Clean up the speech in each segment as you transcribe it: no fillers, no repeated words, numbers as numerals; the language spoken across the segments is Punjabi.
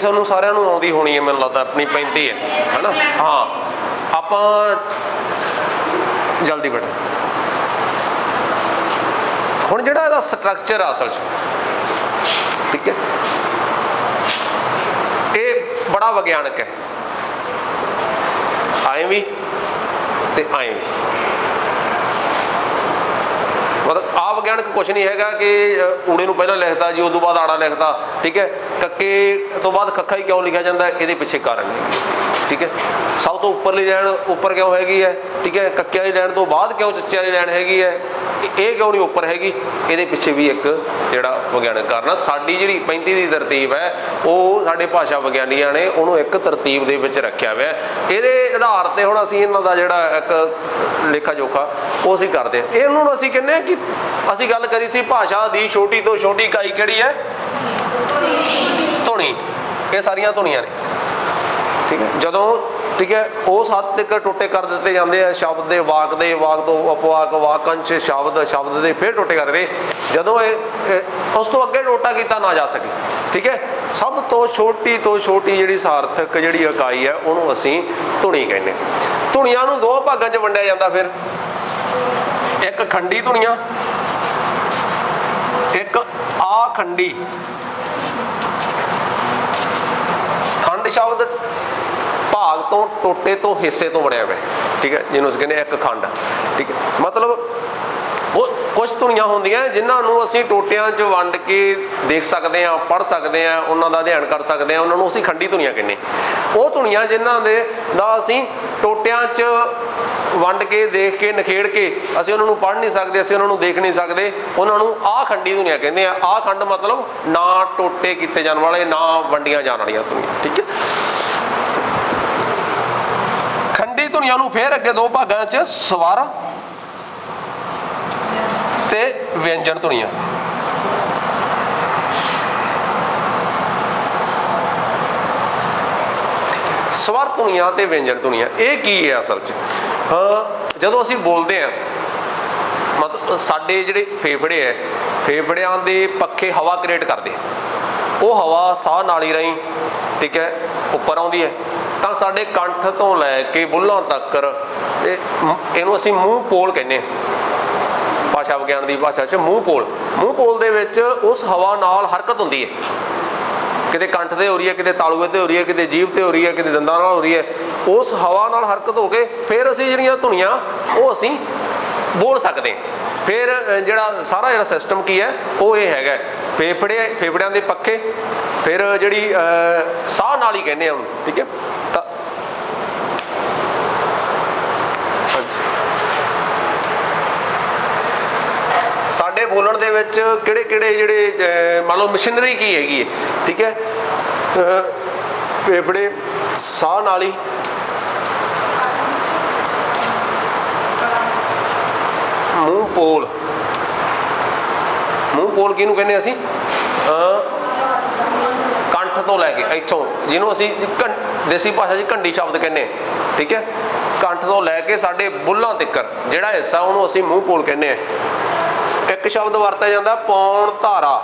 ਸਾਨੂੰ ਸਾਰਿਆਂ ਨੂੰ ਆਉਂਦੀ ਹੋਣੀ ਹੈ, ਮੈਨੂੰ ਲੱਗਦਾ ਆਪਣੀ 35 ਹੈ ਨਾ। ਹਾਂ, ਆਪਾਂ ਜਲਦੀ ਬੈਠੋ। ਹੁਣ ਜਿਹੜਾ ਇਹਦਾ ਸਟਰਕਚਰ ਆ ਅਸਲ 'ਚ, ਠੀਕ ਹੈ, ਇਹ ਬੜਾ ਵਿਗਿਆਨਕ ਹੈ, ਆਏ ਵੀ ਤੇ ਆਏ ਵੀ। ਮਤਲਬ ਆ ਵਿਗਿਆਨਕ ਕੁਛ ਨਹੀਂ ਹੈਗਾ ਕਿ ਊੜੇ ਨੂੰ ਪਹਿਲਾਂ ਲਿਖਦਾ ਜੀ ਉਦੋਂ ਬਾਅਦ ਆੜਾ ਲਿਖਦਾ, ਠੀਕ ਹੈ। ਕੱਕੇ ਤੋਂ ਬਾਅਦ ਕੱਖਾ ਹੀ ਕਿਉਂ ਲਿਖਿਆ ਜਾਂਦਾ, ਇਹਦੇ ਪਿੱਛੇ ਕਾਰਨ ਹੈ, ਠੀਕ ਹੈ। ਸਭ ਤੋਂ ਉੱਪਰਲੀ ਲਾਈਨ ਉੱਪਰ ਕਿਉਂ ਹੈਗੀ ਹੈ, ਠੀਕ ਹੈ। ਕੱਕੇ ਵਾਲੀ ਲਾਈਨ ਤੋਂ ਬਾਅਦ ਕਿਉਂ ਚੱਚੇ ਵਾਲੀ ਲਾਈਨ ਹੈਗੀ ਹੈ, ਇਹ ਕਿਉਂ ਨਹੀਂ ਉੱਪਰ ਹੈਗੀ, ਇਹਦੇ ਪਿੱਛੇ ਵੀ ਇੱਕ ਜਿਹੜਾ ਵਿਗਿਆਨਕ ਕਾਰਨ ਆ। ਸਾਡੀ ਜਿਹੜੀ 35 ਦੀ ਤਰਤੀਬ ਹੈ ਉਹ ਸਾਡੇ ਭਾਸ਼ਾ ਵਿਗਿਆਨੀਆਂ ਨੇ ਉਹਨੂੰ ਇੱਕ ਤਰਤੀਬ ਦੇ ਵਿੱਚ ਰੱਖਿਆ ਹੋਇਆ। ਇਹਦੇ ਆਧਾਰ 'ਤੇ ਹੁਣ ਅਸੀਂ ਇਹਨਾਂ ਦਾ ਜਿਹੜਾ ਇੱਕ ਲੇਖਾ ਜੋਖਾ ਉਹ ਅਸੀਂ ਕਰਦੇ ਹਾਂ। ਇਹਨੂੰ ਅਸੀਂ ਕਹਿੰਦੇ ਹਾਂ ਕਿ ਅਸੀਂ ਗੱਲ ਕਰੀ ਸੀ ਭਾਸ਼ਾ ਦੀ ਛੋਟੀ ਤੋਂ ਛੋਟੀ ਇਕਾਈ ਕਿਹੜੀ ਹੈ, ਧੁਨੀ। ਇਹ ਸਾਰੀਆਂ ਧੁਨੀਆਂ ਨੇ, ਠੀਕ ਹੈ। ਜਦੋਂ, ਠੀਕ ਹੈ, ਉਸ ਹੱਦ ਤੱਕ ਟੋਟੇ ਕਰ ਦਿੱਤੇ ਜਾਂਦੇ ਆ ਸ਼ਬਦ ਦੇ, ਵਾਕ ਦੇ, ਵਾਕ ਤੋਂ ਉਪਵਾਕ, ਵਾਕੰਸ਼, ਸ਼ਬਦ, ਸ਼ਬਦ ਦੇ ਫਿਰ ਟੋਟੇ ਕਰਦੇ, ਜਦੋਂ ਇਹ ਉਸ ਤੋਂ ਅੱਗੇ ਟੋਟਾ ਕੀਤਾ ਨਾ ਜਾ ਸਕੇ, ਠੀਕ ਹੈ। ਸਭ ਤੋਂ ਛੋਟੀ ਜਿਹੜੀ ਸਾਰਥਕ ਜਿਹੜੀ ਇਕਾਈ ਹੈ ਉਹਨੂੰ ਅਸੀਂ ਧੁਨੀ ਕਹਿੰਦੇ। ਧੁਨੀਆਂ ਨੂੰ ਦੋ ਭਾਗਾਂ 'ਚ ਵੰਡਿਆ ਜਾਂਦਾ ਫਿਰ, ਇੱਕ ਖੰਡੀ ਧੁਨੀਆਂ, ਇੱਕ ਆਖੰਡੀ। ਖੰਡ ਸ਼ਬਦ ਭਾਗ ਤੋਂ, ਟੋਟੇ ਤੋਂ, ਹਿੱਸੇ ਤੋਂ ਬਣਿਆ ਹੋਇਆ, ਠੀਕ ਹੈ, ਜਿਹਨੂੰ ਅਸੀਂ ਕਹਿੰਦੇ ਇੱਕ ਖੰਡ, ਠੀਕ ਹੈ। ਮਤਲਬ ਉਹ ਕੁਛ ਧੁਨੀਆਂ ਹੁੰਦੀਆਂ ਜਿਨ੍ਹਾਂ ਨੂੰ ਅਸੀਂ ਟੋਟਿਆਂ 'ਚ ਵੰਡ ਕੇ ਦੇਖ ਸਕਦੇ ਹਾਂ, ਪੜ੍ਹ ਸਕਦੇ ਹਾਂ, ਉਹਨਾਂ ਦਾ ਅਧਿਐਨ ਕਰ ਸਕਦੇ ਹਾਂ, ਉਹਨਾਂ ਨੂੰ ਅਸੀਂ ਖੰਡੀ ਧੁਨੀਆਂ ਕਹਿੰਦੇ। ਉਹ ਧੁਨੀਆਂ ਜਿਨ੍ਹਾਂ ਦਾ ਅਸੀਂ ਟੋਟਿਆਂ 'ਚ ਵੰਡ ਕੇ, ਦੇਖ ਕੇ, ਨਿਖੇੜ ਕੇ ਅਸੀਂ ਉਹਨਾਂ ਨੂੰ ਪੜ੍ਹ ਨਹੀਂ ਸਕਦੇ, ਅਸੀਂ ਉਹਨਾਂ ਨੂੰ ਦੇਖ ਨਹੀਂ ਸਕਦੇ, ਉਹਨਾਂ ਨੂੰ ਆਖੰਡੀ ਧੁਨੀਆਂ ਕਹਿੰਦੇ ਆ। ਆਖੰਡ ਮਤਲਬ ਨਾ ਟੋਟੇ ਕੀਤੇ ਜਾਣ ਵਾਲੇ, ਨਾ ਵੰਡੀਆਂ ਜਾਣ ਵਾਲੀਆਂ ਧੁਨੀਆਂ, ਠੀਕ ਹੈ। ਖੰਡੀ ਧੁਨੀਆਂ ਨੂੰ ਫਿਰ ਅੱਗੇ ਦੋ ਭਾਗਾਂ 'ਚ ਸਵਰ ਤੇ ਵਿਅੰਜਨ ਧੁਨੀਆਂ। ਸਵਰ ਧੁਨੀਆਂ ਤੇ ਵਿਅੰਜਨ ਧੁਨੀਆਂ ਇਹ ਕੀ ਹੈ ਅਸਲ 'ਚ? ਜਦੋਂ ਅਸੀਂ ਬੋਲਦੇ ਹਾਂ, ਮਤਲਬ ਸਾਡੇ ਜਿਹੜੇ ਫੇਫੜੇ ਹੈ, ਫੇਫੜਿਆਂ ਦੇ ਪੱਖੇ ਹਵਾ ਕ੍ਰੀਏਟ ਕਰਦੇ, ਉਹ ਹਵਾ ਸਾਹ ਨਾਲੀ ਰਾਹੀਂ, ਠੀਕ ਹੈ, ਉੱਪਰ ਆਉਂਦੀ ਹੈ। ਤਾਂ ਸਾਡੇ ਕੰਠ ਤੋਂ ਲੈ ਕੇ ਬੁੱਲ੍ਹਾਂ ਤੱਕ ਇਹਨੂੰ ਅਸੀਂ ਮੂੰਹ ਪੋਲ ਕਹਿੰਦੇ ਹਾਂ। ਭਾਸ਼ਾ ਵਿਗਿਆਨ ਦੀ ਭਾਸ਼ਾ 'ਚ ਮੂੰਹ ਪੋਲ ਦੇ ਵਿੱਚ ਉਸ ਹਵਾ ਨਾਲ ਹਰਕਤ ਹੁੰਦੀ ਹੈ। ਕਿਤੇ ਕੰਠ ਤੇ ਹੋ ਰਹੀ ਹੈ, ਕਿਤੇ ਤਾਲੂਏ ਤੇ ਹੋ ਰਹੀ ਹੈ, ਕਿਤੇ ਜੀਭ ਤੇ ਹੋ ਰਹੀ ਹੈ, ਕਿਤੇ ਦੰਦਾਂ ਨਾਲ ਹੋ ਰਹੀ ਹੈ। ਉਸ ਹਵਾ ਨਾਲ ਹਰਕਤ ਹੋ ਕੇ ਫਿਰ ਅਸੀਂ ਜਿਹੜੀਆਂ ਧੁਨੀਆਂ ਉਹ ਅਸੀਂ ਬੋਲ ਸਕਦੇ ਹਾਂ। ਫਿਰ ਜਿਹੜਾ ਸਾਰਾ ਜਿਹੜਾ ਸਿਸਟਮ ਕੀ ਹੈ ਉਹ ਇਹ ਹੈਗਾ, ਫੇਫੜਿਆਂ ਦੇ ਪੱਖੇ, ਫਿਰ ਜਿਹੜੀ ਸਾਹ ਨਾਲੀ ਕਹਿੰਦੇ ਆ ਉਹਨੂੰ, ਠੀਕ ਹੈ। ਤਾਂ ਸਾਡੇ ਬੋਲਣ ਦੇ ਵਿੱਚ ਕਿਹੜੇ ਜਿਹੜੇ ਮੰਨ ਲਓ ਮਸ਼ੀਨਰੀ ਕੀ ਹੈਗੀ ਹੈ, ਠੀਕ ਹੈ। ਫੇਫੜੇ, ਸਾਹ ਨਾਲੀ, ਮੂੰਹ ਪੋਲ ਕਿਹਨੂੰ ਕਹਿੰਦੇ ਅਸੀਂ? ਕੰਠ ਤੋਂ ਲੈ ਕੇ ਇੱਥੋਂ, ਜਿਹਨੂੰ ਅਸੀਂ ਦੇਸੀ ਭਾਸ਼ਾ 'ਚ ਘੰਡੀ ਸ਼ਬਦ ਕਹਿੰਦੇ, ਠੀਕ ਹੈ। ਕੰਠ ਤੋਂ ਲੈ ਕੇ ਸਾਡੇ ਬੁੱਲ੍ਹਾਂ ਤੱਕ ਜਿਹੜਾ ਹਿੱਸਾ ਉਹਨੂੰ ਅਸੀਂ ਮੂੰਹ ਪੋਲ ਕਹਿੰਦੇ ਹਾਂ। ਇੱਕ ਸ਼ਬਦ ਵਰਤਿਆ ਜਾਂਦਾ ਪੌਣ ਧਾਰਾ,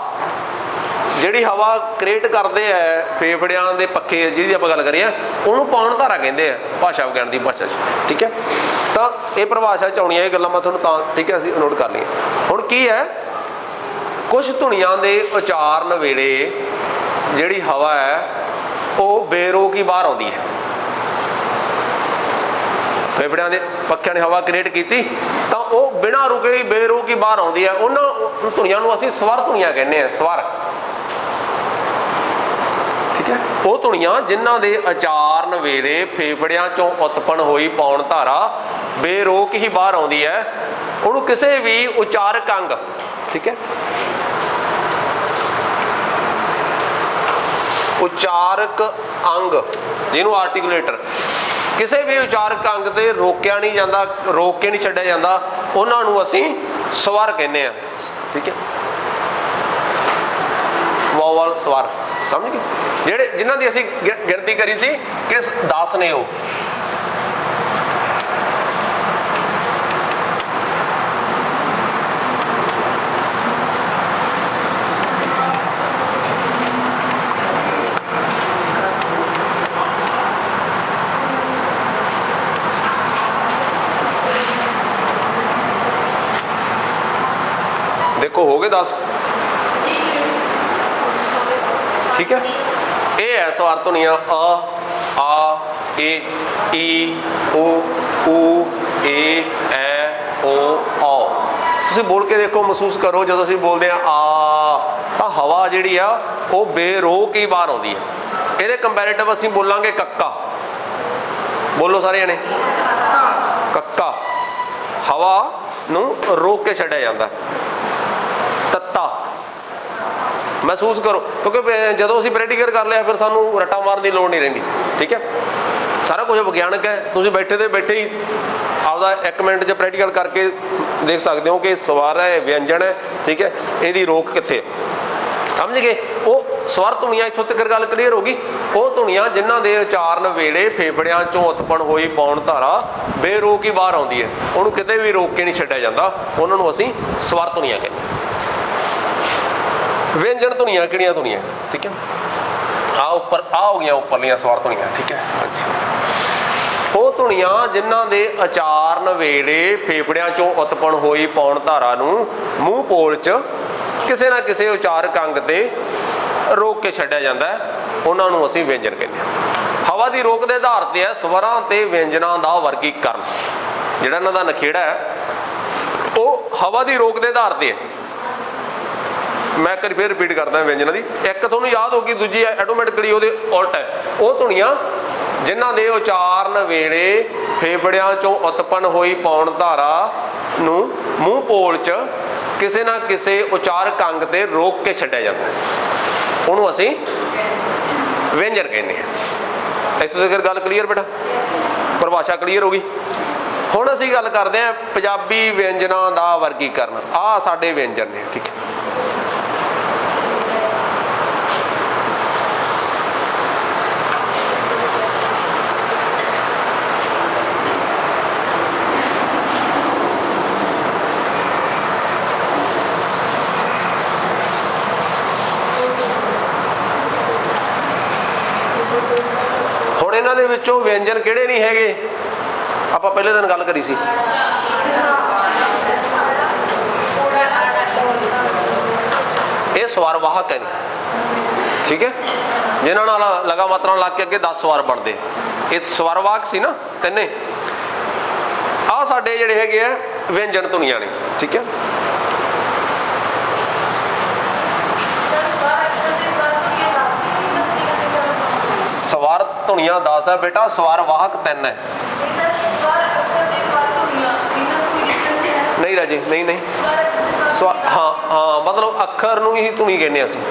ਜਿਹੜੀ ਹਵਾ ਕ੍ਰੀਏਟ ਕਰਦੇ ਆ ਫੇਫੜਿਆਂ ਦੇ ਪੱਖੇ, ਜਿਹਦੀ ਆਪਾਂ ਗੱਲ ਕਰੀਏ, ਉਹਨੂੰ ਪੌਣ ਧਾਰਾ ਕਹਿੰਦੇ ਆ ਭਾਸ਼ਾ ਵਿਗਿਆਨ ਦੀ ਭਾਸ਼ਾ 'ਚ, ਠੀਕ ਹੈ। ਤਾਂ ਇਹ ਪਰਿਭਾਸ਼ਾ 'ਚ ਆਉਣੀਆਂ ਇਹ ਗੱਲਾਂ ਮੈਂ ਤੁਹਾਨੂੰ ਤਾਂ, ਠੀਕ ਹੈ, ਅਸੀਂ ਨੋਟ ਕਰ ਲਈਆਂ। ਹੁਣ ਕੀ ਹੈ, ਕੁਝ ਧੁਨੀਆਂ ਦੇ ਉਚਾਰਨ ਵੇਲੇ ਜਿਹੜੀ ਹਵਾ ਹੈ ਉਹ ਬੇਰੋਕ ਹੀ ਬਾਹਰ ਆਉਂਦੀ ਹੈ। ਫੇਫੜਿਆਂ ਦੇ ਪੱਖਿਆਂ ਨੇ ਹਵਾ ਕ੍ਰੀਏਟ ਕੀਤੀ ਤਾਂ ਉਹ ਬਿਨਾਂ ਰੁਕੇ ਹੀ ਬੇਰੋਕ ਹੀ ਬਾਹਰ ਆਉਂਦੀ ਹੈ। ਉਹਨਾਂ ਧੁਨੀਆਂ ਨੂੰ ਅਸੀਂ ਸਵਰ ਧੁਨੀਆਂ ਕਹਿੰਦੇ ਹਾਂ, ਸਵਰ, ਠੀਕ ਹੈ। ਉਹ ਧੁਨੀਆਂ ਜਿਨ੍ਹਾਂ ਦੇ ਉਚਾਰਨ ਵੇਲੇ ਫੇਫੜਿਆਂ 'ਚੋਂ ਉਤਪੰਨ ਹੋਈ ਪੌਣ ਧਾਰਾ ਬੇਰੋਕ ਹੀ ਬਾਹਰ ਆਉਂਦੀ ਹੈ, ਉਹਨੂੰ ਕਿਸੇ ਵੀ ਉਚਾਰਕ ਅੰਗ, ਠੀਕ ਹੈ, ਉਚਾਰਕ ਅੰਗ ਜਿਹਨੂੰ ਆਰਟੀਕੂਲੇਟਰ, ਕਿਸੇ ਵੀ ਉਚਾਰਕ ਅੰਗ ਤੇ ਰੋਕਿਆ ਨਹੀਂ ਜਾਂਦਾ, ਰੋਕ ਕੇ ਨਹੀਂ ਛੱਡਿਆ ਜਾਂਦਾ, ਉਹਨਾਂ ਨੂੰ ਅਸੀਂ ਸਵਰ ਕਹਿੰਦੇ ਆ, ਠੀਕ ਹੈ। ਵੋਵਲ ਸਵਰ, ਸਮਝ ਗਏ? ਜਿਨ੍ਹਾਂ ਦੀ ਅਸੀਂ ਗਿਣਤੀ ਕਰੀ ਸੀ ਕਿ 10 ਨੇ ਉਹ। देखो हो गए 10। ठीक है, ये है सवार धुनियां अ, आ, ए, ई, उ, ए, ओ, औ। ਤੁਸੀਂ बोल के देखो, महसूस करो ਜਦੋਂ ਅਸੀਂ बोलते हैं आ, हवा ਜਿਹੜੀ ਆ ਉਹ ਬੇਰੋਕ ਹੀ ਬਾਹਰ ਆਉਂਦੀ ਹੈ। ਇਹਦੇ ਕੰਪੈਰੀਟਿਵ ਅਸੀਂ ਬੋਲਾਂਗੇ ਕੱਕਾ। ਬੋਲੋ ਸਾਰੇ ਜਣੇ, ਕੱਕਾ ਹਵਾ ਨੂੰ ਰੋਕ ਕੇ ਛੱਡਿਆ ਜਾਂਦਾ। ਤੱਤਾ महसूस करो, क्योंकि जो असीं प्रैक्टिकल कर लिया फिर सानू रट्टा मारन की लोड़ नहीं रहिंदी। ठीक है, सारा कुछ विज्ञानक है। तुसीं बैठे तो बैठे ही आपदा 1 मिनट च प्रैक्टिकल करके देख सकते हो कि सवार है, व्यंजन है। ठीक है, इहदी रोक कित्थे समझ गए। वो स्वर धुनियां इत्थों तक गल क्लीयर होगी। वो धुनियां जिन्हां दे उचारण वेले फेफड़ियां चों उत्पन्न होई पौण धारा बेरोक ही बाहर आउंदी है, उहनूं किते भी रोक के नहीं छड्डिया जांदा, उहनां नूं असीं स्वर धुनियां कहंदे हां। व्यंजन धुनियां किहड़ियां धुनियां? ठीक है, आ उपर आ हो गई उपरलियां स्वर धुनियां। ठीक है, अच्छा वो धुनियां जिन्हां दे उचारण वेले फेफड़ियां चों उत्पन्न होई पौण धारा नूं मूँह पोल च किसी ना किसी उचारक अंग ते रोक के छड्डिया जांदा है, उहनां नूं असीं व्यंजन कहंदे हां। हवा दी रोक दे आधार ते है स्वरां ते व्यंजनां दा वर्गीकरण। जिहड़ा इन्हां दा नखेड़ा है वो हवा दी रोक दे आधार ते है। मैं एक बार फिर रिपीट करदा व्यंजनां दी। एक तुहानूं याद होगी, दूजी ऑटोमैटिकली ਉਹਦੇ उल्ट है। वो धुनियां जिन्हां दे उचारण वेले फेफड़ियां चों उत्पन्न होई पौण धारा नूं मूँह पोल च किसी ना किसी उचारक अंग ते रोक के छड्डिया जांदा है, ਉਹਨੂੰ ਅਸੀਂ व्यंजन कहने हैं। इत्थों तक गल क्लीयर बेटा, परिभाषा क्लीयर हो गई। हुण असीं गल करदे हां पंजाबी व्यंजनां दा वर्गीकरण। आ साडे व्यंजन ने। ठीक है, ਹੁਣ ਇਹਨਾਂ ਦੇ ਵਿੱਚੋਂ ਵਿਅੰਜਨ ਕਿਹੜੇ ਨਹੀਂ ਹੈਗੇ? ਆਪਾਂ ਪਹਿਲੇ ਦਿਨ ਗੱਲ ਕਰੀ ਸੀ। ਇਹ ਸਵਾਰ ਵਾਹਕ ਹੈ। ਠੀਕ ਹੈ, ਜਿਨ੍ਹਾਂ ਨਾਲ ਲਗਾ ਮਾਤਰਾ ਲੱਗ ਕੇ ਅੱਗੇ 10 ਸਵਾਰ ਬਣਦੇ, ਇਹ ਸਵਾਰ ਵਾਹਕ ਸੀ ਨਾ ਤਿੰਨੇ। ਆਹ ਸਾਡੇ ਜਿਹੜੇ ਹੈਗੇ ਆ ਵਿਅੰਜਨ ਧੁਨੀਆਂ ਨੇ। ਠੀਕ ਹੈ, ਸਵਾਰ ਧੁਨੀਆਂ 10 है बेटा, ਸਵਾਰ ਵਾਹਕ 3 है। नहीं राजे, नहीं नहीं हाँ हाँ, मतलब अखर नूं ही धुनी कहने असीं।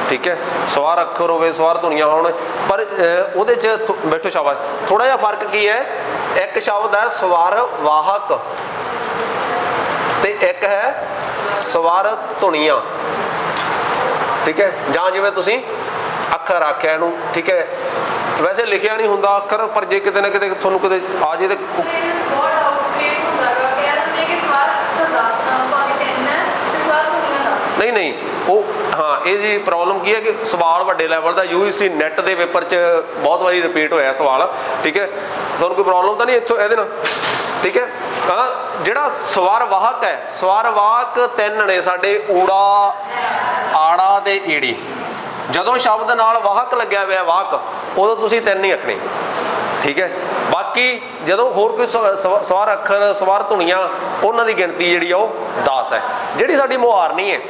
ठीक है, सवार अखर होवे, सवार धुनियां होण, पर ਉਹਦੇ ਚ बैठो शाबाश, थोड़ा जिहा फर्क की है। एक शब्द है सवार वाहक ते एक है सवार धुनियां। ठीक है, जां जिवें तुसीं अखर आख्या इहनूं। ठीक है, वैसे लिखिया नहीं हुंदा अखर, पर जे किते ना किते तुहानूं किते आ जे ते नहीं नहीं वो हाँ, ये जी प्रॉब्लम की है कि सवाल वड्डे लैवल का UGC नैट के पेपर च बहुत बारी रिपीट होया सवाल। ठीक है, तुहानूं कोई प्रॉब्लम तो नहीं इत्थों इहदे नाल? ठीक है, हाँ, जिहड़ा सवार वाहक है, सवार वाहक 3 ने साडे, ऊड़ा, आड़ा ते ईड़ी। जदों शब्द नाल वाहक लग्या हुआ वाहक, उदों तुसीं 3 ही आखने। ठीक है, बाकी जदों होर कोई सवार अखर, सवार धुनियां, उन्हां दी गिणती जिहड़ी आ ओह 10 है। जिहड़ी साडी मुहारनी है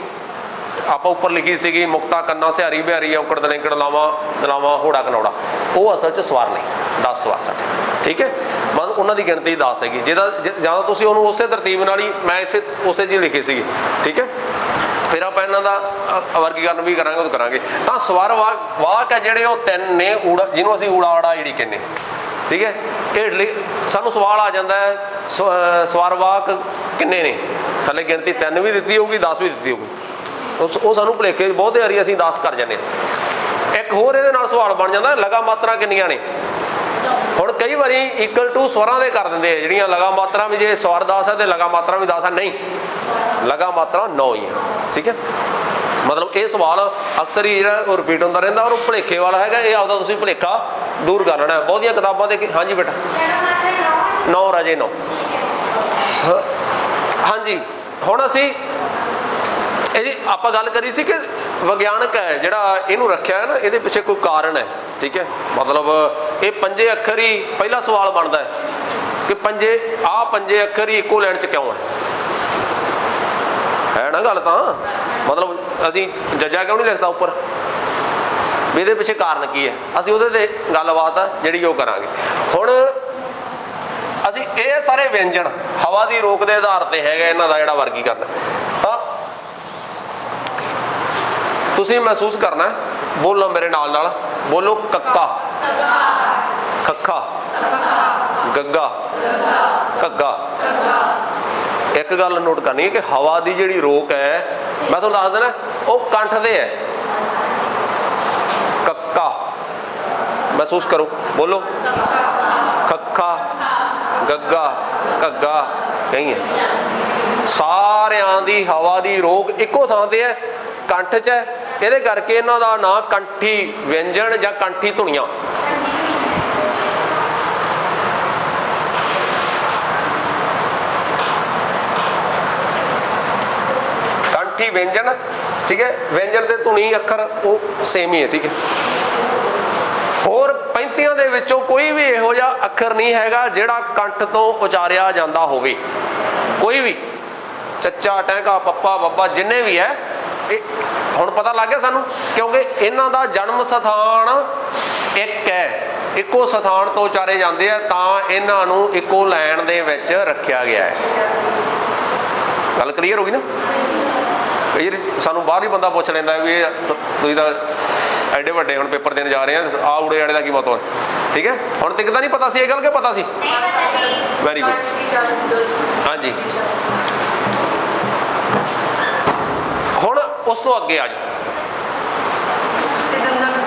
ਆਪਾਂ ਉੱਪਰ ਲਿਖੀ ਸੀਗੀ, ਮੁਕਤਾ ਕੰਨਾ ਸਿਹਾਰੀ ਬਿਹਾਰੀ ਔਂਕੜ ਦਲੈਂਕੜ ਲਾਵਾਂ ਦਲਾਵਾਂ ਹੋੜਾ ਕਨੌੜਾ, ਉਹ ਅਸਲ 'ਚ ਸਵਾਰ ਨਹੀਂ, 10 ਸਵਾਰ ਸਾਡੇ। ਠੀਕ ਹੈ, ਮਤਲਬ ਉਹਨਾਂ ਦੀ ਗਿਣਤੀ 10 ਹੈਗੀ। ਜਿਹਦਾ ਜਾਂ ਤੁਸੀਂ ਉਹਨੂੰ ਉਸੇ ਤਰਤੀਬ ਨਾਲ ਹੀ ਮੈਂ ਉਸੇ ਜੀ ਲਿਖੀ ਸੀਗੀ। ਠੀਕ ਹੈ, ਫਿਰ ਆਪਾਂ ਇਹਨਾਂ ਦਾ ਵਰਗੀਕਰਨ ਵੀ ਕਰਾਂਗੇ, ਉਹ ਕਰਾਂਗੇ। ਤਾਂ ਸਵਾਰ ਵਾਕ ਹੈ ਜਿਹੜੇ, ਉਹ 3 ਨੇ। ਊੜਾ, ਜਿਹਨੂੰ ਅਸੀਂ ਊੜਾ ਆੜਾ ਈੜੀ ਕਹਿੰਦੇ। ਠੀਕ ਹੈ, ਹੇਠਲੀ ਸਾਨੂੰ ਸਵਾਲ ਆ ਜਾਂਦਾ ਹੈ ਸਵਾਰ ਵਾਕ ਕਿੰਨੇ ਨੇ? ਥੱਲੇ ਗਿਣਤੀ 3 ਵੀ ਦਿੱਤੀ ਹੋਊਗੀ, 10 ਵੀ ਦਿੱਤੀ ਹੋਊਗੀ। ਉਹ ਸਾਨੂੰ ਭੁਲੇਖੇ ਬਹੁਤੇ ਵਾਰੀ ਅਸੀਂ 10 ਕਰ ਜਾਂਦੇ ਹਾਂ। ਇੱਕ ਹੋਰ ਇਹਦੇ ਨਾਲ ਸਵਾਲ ਬਣ ਜਾਂਦਾ, ਲਗਾ ਮਾਤਰਾ ਕਿੰਨੀਆਂ ਨੇ? ਹੁਣ ਕਈ ਵਾਰੀ ਇਕੁਅਲ ਟੂ ਸਵਰਾਂ ਦੇ ਕਰ ਦਿੰਦੇ ਆ, ਜਿਹੜੀਆਂ ਲਗਾ ਮਾਤਰਾ ਵੀ, ਜੇ ਸਵਰ 10 ਹੈ ਤੇ ਲਗਾ ਮਾਤਰਾ ਵੀ 10 ਹੈ। ਨਹੀਂ, ਲਗਾ ਮਾਤਰਾ 9 ਹੀ ਹੈ। ਠੀਕ ਹੈ, ਮਤਲਬ ਇਹ ਸਵਾਲ ਅਕਸਰ ਹੀ ਜਿਹੜਾ ਉਹ ਰਿਪੀਟ ਹੁੰਦਾ ਰਹਿੰਦਾ, ਔਰ ਉਹ ਭੁਲੇਖੇ ਵਾਲਾ ਹੈਗਾ। ਇਹ ਆਪਦਾ ਤੁਸੀਂ ਭੁਲੇਖਾ ਦੂਰ ਕਰ ਲੈਣਾ। ਬਹੁਤੀਆਂ ਕਿਤਾਬਾਂ ਦੇ ਹਾਂਜੀ ਬੇਟਾ 9 ਰਾਜੇ 9। ਹਾਂਜੀ, ਹੁਣ ਅਸੀਂ ਇਹਦੀ ਆਪਾਂ ਗੱਲ ਕਰੀ ਸੀ ਕਿ ਵਿਗਿਆਨਕ ਹੈ ਜਿਹੜਾ ਇਹਨੂੰ ਰੱਖਿਆ ਹੈ ਨਾ, ਇਹਦੇ ਪਿੱਛੇ ਕੋਈ ਕਾਰਨ ਹੈ। ਠੀਕ ਹੈ, ਮਤਲਬ ਇਹ 5 ਅੱਖਰ ਹੀ, ਪਹਿਲਾ ਸਵਾਲ ਬਣਦਾ ਹੈ ਕਿ 5 ਅੱਖਰ ਹੀ ਇੱਕੋ ਲਾਈਨ 'ਚ ਕਿਉਂ ਹੈ ਨਾ ਗੱਲ। ਤਾਂ ਮਤਲਬ ਅਸੀਂ ਜੱਜਾ ਕਿਉਂ ਨਹੀਂ ਲਿਖਦਾ ਉੱਪਰ, ਵੀ ਇਹਦੇ ਪਿੱਛੇ ਕਾਰਨ ਕੀ ਹੈ। ਅਸੀਂ ਉਹਦੇ ਤੇ ਗੱਲਬਾਤ ਆ ਜਿਹੜੀ ਉਹ ਕਰਾਂਗੇ। ਹੁਣ ਅਸੀਂ ਇਹ ਸਾਰੇ ਵਿਅੰਜਨ ਹਵਾ ਦੀ ਰੋਕ ਦੇ ਆਧਾਰ ਤੇ ਹੈਗਾ ਇਹਨਾਂ ਦਾ ਜਿਹੜਾ ਵਰਗੀਕਰਨ। ਤਾਂ ਤੁਸੀਂ ਮਹਿਸੂਸ ਕਰਨਾ, ਬੋਲੋ ਮੇਰੇ ਨਾਲ ਨਾਲ, ਬੋਲੋ ਕੱਕਾ, ਖੱਖਾ, ਗੱਗਾ, ਘੱਗਾ। ਇੱਕ ਗੱਲ ਨੋਟ ਕਰਨੀ ਹੈ ਕਿ ਹਵਾ ਦੀ ਜਿਹੜੀ ਰੋਕ ਹੈ, ਮੈਂ ਤੁਹਾਨੂੰ ਦੱਸ ਦੇਣਾ, ਉਹ ਕੰਠ ਦੇ ਹੈ। ਕੱਕਾ ਮਹਿਸੂਸ ਕਰੋ, ਬੋਲੋ ਖੱਖਾ, ਗੱਗਾ, ਘੱਗਾ ਕਹੀ ਹੈ। ਸਾਰਿਆਂ ਦੀ ਹਵਾ ਦੀ ਰੋਕ ਇੱਕੋ ਥਾਂ ਤੇ ਹੈ, ਕੰਠ 'ਚ ਹੈ। ਇਹਦੇ ਕਰਕੇ ਇਹਨਾਂ ਦਾ ਨਾਂ ਕੰਠੀ ਵਿਅੰਜਨ ਜਾਂ ਕੰਠੀ ਧੁਨੀਆਂ। ਕੰਠੀ ਵਿਅੰਜਨ ਠੀਕ ਹੈ, ਵਿਅੰਜਨ ਤੇ ਧੁਨੀ ਅੱਖਰ ਉਹ ਸੇਮ ਹੀ ਹੈ। ਠੀਕ ਹੈ, ਹੋਰ 35 ਦੇ ਵਿੱਚੋਂ ਕੋਈ ਵੀ ਇਹੋ ਜਿਹਾ ਅੱਖਰ ਨਹੀਂ ਹੈਗਾ ਜਿਹੜਾ ਕੰਠ ਤੋਂ ਉਚਾਰਿਆ ਜਾਂਦਾ ਹੋਵੇ। ਕੋਈ ਵੀ, ਚੱਚਾ, ਟਹਿਕਾ, ਪੱਪਾ, ਬੱਬਾ, ਜਿੰਨੇ ਵੀ ਹੈ, ਇਹ ਹੁਣ ਪਤਾ ਲੱਗ ਗਿਆ ਸਾਨੂੰ, ਕਿਉਂਕਿ ਇਹਨਾਂ ਦਾ ਜਨਮ ਸਥਾਨ ਇੱਕ ਹੈ, ਇੱਕੋ ਸਥਾਨ ਤੋਂ ਉਚਾਰੇ ਜਾਂਦੇ ਆ, ਤਾਂ ਇਹਨਾਂ ਨੂੰ ਇੱਕੋ ਲਾਈਨ ਦੇ ਵਿੱਚ ਰੱਖਿਆ ਗਿਆ ਹੈ। ਗੱਲ ਕਲੀਅਰ ਹੋ ਗਈ ਨਾ। ਕਈ ਸਾਨੂੰ ਬਾਹਰ ਹੀ ਬੰਦਾ ਪੁੱਛ ਲੈਂਦਾ ਵੀ ਤੁਸੀਂ ਤਾਂ ਐਡੇ ਵੱਡੇ ਹੁਣ ਪੇਪਰ ਦੇਣ ਜਾ ਰਹੇ ਆ, ਆ ਉੜੇ ਆੜੇ ਦਾ ਕੀ ਮਤਲਬ ਹੈ। ਠੀਕ ਹੈ, ਹੁਣ ਤੱਕ ਤਾਂ ਨਹੀਂ ਪਤਾ ਸੀ ਇਹ ਗੱਲ ਕਿ ਪਤਾ ਸੀ? Very good. ਹਾਂਜੀ, ਹੁਣ ਉਸ ਤੋਂ ਅੱਗੇ ਆ ਜਾਓ,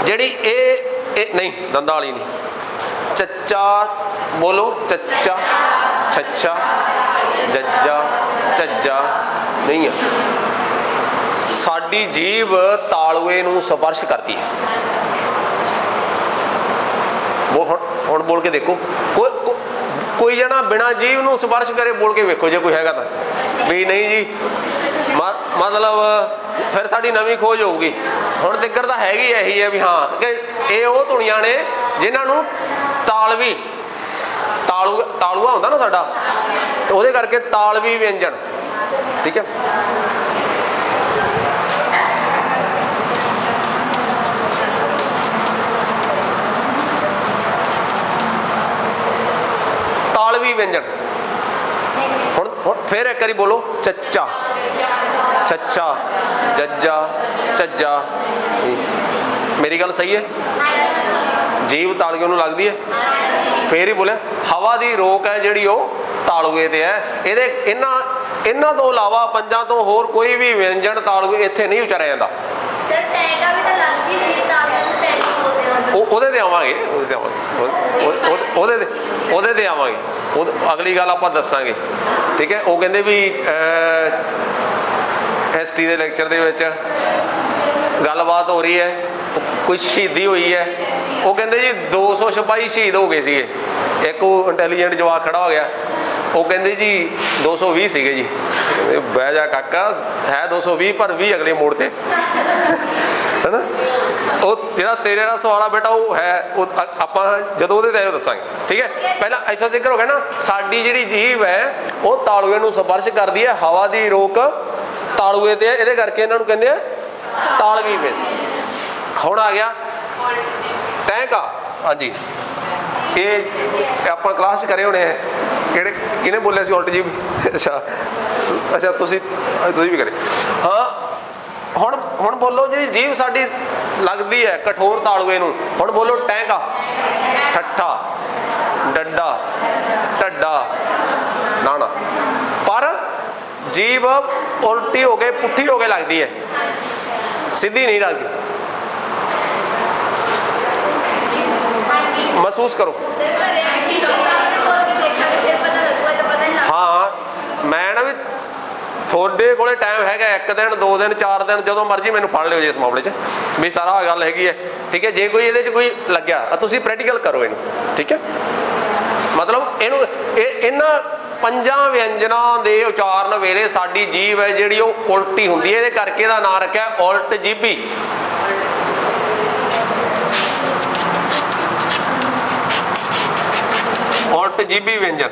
ਜਿਹੜੀ ਇਹ ਨਹੀਂ, ਦੰਦਾਂ ਵਾਲੀ ਨਹੀਂ। ਚੱਚਾ ਬੋਲੋ, ਚੱਚਾ, ਛੱਛਾ, ਜੱਜਾ, ਝੱਜਾ ਨਹੀਂ ਆ। ਸਾਡੀ ਜੀਭ ਤਾਲੂਏ ਨੂੰ ਸਪਰਸ਼ ਕਰਦੀ ਹੈ। ਹੁਣ ਬੋਲ ਕੇ ਦੇਖੋ, ਕੋਈ ਜਣਾ ਬਿਨਾਂ ਜੀਭ ਨੂੰ ਸਪਰਸ਼ ਕਰੇ ਬੋਲ ਕੇ ਵੇਖੋ ਜੇ ਕੋਈ ਹੈਗਾ ਤਾਂ। ਵੀ ਨਹੀਂ ਜੀ, ਮਤਲਬ ਫਿਰ ਸਾਡੀ ਨਵੀਂ ਖੋਜ ਹੋਊਗੀ। ਹੁਣ ਤਿੱਕਰ ਤਾਂ ਹੈਗੀ ਇਹੀ ਹੈ ਵੀ ਹਾਂ ਕਿ ਇਹ ਉਹ ਧੁਨੀਆਂ ਨੇ ਜਿਨ੍ਹਾਂ ਨੂੰ ਤਾਲਵੀ, ਤਾਲੂਆ ਹੁੰਦਾ ਨਾ ਸਾਡਾ, ਤੇ ਉਹਦੇ ਕਰਕੇ ਤਾਲਵੀ ਵਿਅੰਜਨ। ਠੀਕ ਹੈ, ਤਾਲਵੀ ਵਿਅੰਜਨ। ਹੁਣ ਫਿਰ ਇੱਕ ਵਾਰੀ ਬੋਲੋ, ਚੱਚਾ, ਛੱਛਾ, ਜੱਜਾ, ਝੱਜਾ। ਮੇਰੀ ਗੱਲ ਸਹੀ ਹੈ? ਜੀਭ ਤਾਲੂਏ ਨੂੰ ਲੱਗਦੀ ਹੈ, ਫੇਰ ਹੀ ਬੋਲਿਆ। ਹਵਾ ਦੀ ਰੋਕ ਹੈ ਜਿਹੜੀ ਉਹ ਤਾਲੂਏ ਤੇ ਹੈ। ਇਹਨਾਂ ਤੋਂ ਇਲਾਵਾ ਪੰਜਾਂ ਤੋਂ ਹੋਰ ਕੋਈ ਵੀ ਵਿਅੰਜਨ ਤਾਲੂਏ ਇੱਥੇ ਨਹੀਂ ਉਚਾਰਿਆ ਜਾਂਦਾ। ਉਹਦੇ ਤੇ ਆਵਾਂਗੇ, ਉਹਦੇ ਤੇ ਆਵਾਂਗੇ, ਅਗਲੀ ਗੱਲ ਆਪਾਂ ਦੱਸਾਂਗੇ। ਠੀਕ ਹੈ, ਉਹ ਕਹਿੰਦੇ ਵੀ ਹਿਸਟਰੀ ਦੇ ਲੈਕਚਰ ਦੇ ਵਿੱਚ ਗੱਲਬਾਤ ਹੋ ਰਹੀ ਹੈ, ਕੋਈ ਸ਼ਹੀਦੀ ਹੋਈ ਹੈ। ਉਹ ਕਹਿੰਦੇ ਜੀ 200 ਸਿਪਾਹੀ ਸ਼ਹੀਦ ਹੋ ਗਏ ਸੀਗੇ। ਇੱਕ ਉਹ ਇੰਟੈਲੀਜੈਂਟ ਜਵਾਕ ਖੜਾ ਹੋ ਗਿਆ, ਉਹ ਕਹਿੰਦੇ ਜੀ 220 ਸੀਗੇ ਜੀ। ਬਹਿ ਜਾ ਕਾਕਾ, ਹੈ 220 ਪਰ 20 ਅਗਲੇ ਮੋੜ ਤੇ ਹੈ ਨਾ। ਉਹ ਜਿਹੜਾ ਤੇਰੇ ਨਾਲ ਸਵਾਲ ਆ ਬੇਟਾ, ਉਹ ਹੈ, ਉਹ ਆਪਾਂ ਜਦੋਂ ਉਹਦੇ ਤੇ ਦੱਸਾਂਗੇ। ਠੀਕ ਹੈ, ਪਹਿਲਾਂ ਇੱਥੋਂ ਜ਼ਿਕਰ ਹੋ ਗਿਆ ਨਾ, ਸਾਡੀ ਜਿਹੜੀ ਜੀਭ ਹੈ ਉਹ ਤਾਲੂਏ ਨੂੰ ਸਪਰਸ਼ ਕਰਦੀ ਹੈ। ਹਵਾ ਦੀ ਰੋਕ ਤਾਲੂਏ ਤੇ ਹੈ, ਇਹਦੇ ਕਰਕੇ ਇਹਨਾਂ ਨੂੰ ਕਹਿੰਦੇ ਆ ਤਾਲਵੀ ਵਿਅੰਜਨ। ਹੁਣ ਆ ਗਿਆ ਟਹਿਕਾ। ਹਾਂਜੀ, ਇਹ ਆਪਾਂ ਕਲਾਸ 'ਚ ਕਰੇ ਹੋਣੇ ਹੈ। ਕਿਹਨੇ ਬੋਲਿਆ ਸੀ ਉਲਟ ਜੀਭ? ਅੱਛਾ, ਤੁਸੀਂ ਵੀ ਕਰੇ। ਹਾਂ, ਹੁਣ ਬੋਲੋ, ਜਿਹੜੀ ਜੀਭ ਸਾਡੀ ਲੱਗਦੀ ਹੈ ਕਠੋਰ ਤਾਲੂਏ ਨੂੰ। ਹੁਣ ਬੋਲੋ ਟਹਿਕਾ, ਠੱਠਾ, ਡੱਡਾ, ਢੱਡਾ, ਨਾਣਾ। ਪਰ ਜੀਭ ਉਲਟੀ ਹੋ ਕੇ, ਪੁੱਠੀ ਹੋ ਕੇ ਲੱਗਦੀ ਹੈ, ਸਿੱਧੀ ਨਹੀਂ ਲੱਗਦੀ। ਮਹਿਸੂਸ ਕਰੋ। ਹਾਂ, ਮੈਂ ਨਾ ਵੀ ਤੁਹਾਡੇ ਕੋਲੇ ਟਾਈਮ ਹੈਗਾ, 1 ਦਿਨ 2 ਦਿਨ 4 ਦਿਨ, ਜਦੋਂ ਮਰਜ਼ੀ ਮੈਨੂੰ ਫੜ ਲਿਓ ਜੀ ਇਸ ਮਾਮਲੇ 'ਚ, ਵੀ ਸਾਰਾ ਗੱਲ ਹੈਗੀ ਹੈ। ਠੀਕ ਹੈ, ਜੇ ਕੋਈ ਇਹਦੇ 'ਚ ਕੋਈ ਲੱਗਿਆ ਤੁਸੀਂ ਪ੍ਰੈਕਟੀਕਲ ਕਰੋ ਇਹਨੂੰ। ਠੀਕ ਹੈ, ਮਤਲਬ ਇਹਨੂੰ ਇਹਨਾਂ ਪੰਜਾਂ ਵਿਅੰਜਨਾਂ ਦੇ ਉਚਾਰਨ ਵੇਲੇ ਸਾਡੀ ਜੀਭ ਹੈ ਜਿਹੜੀ ਉਹ ਉਲਟੀ ਹੁੰਦੀ ਹੈ, ਇਹਦੇ ਕਰਕੇ ਇਹਦਾ ਨਾਂ ਰੱਖਿਆ ਉਲਟ ਜੀਭੀ। ਉਲਟ ਜੀਭੀ ਵਿਅੰਜਨ।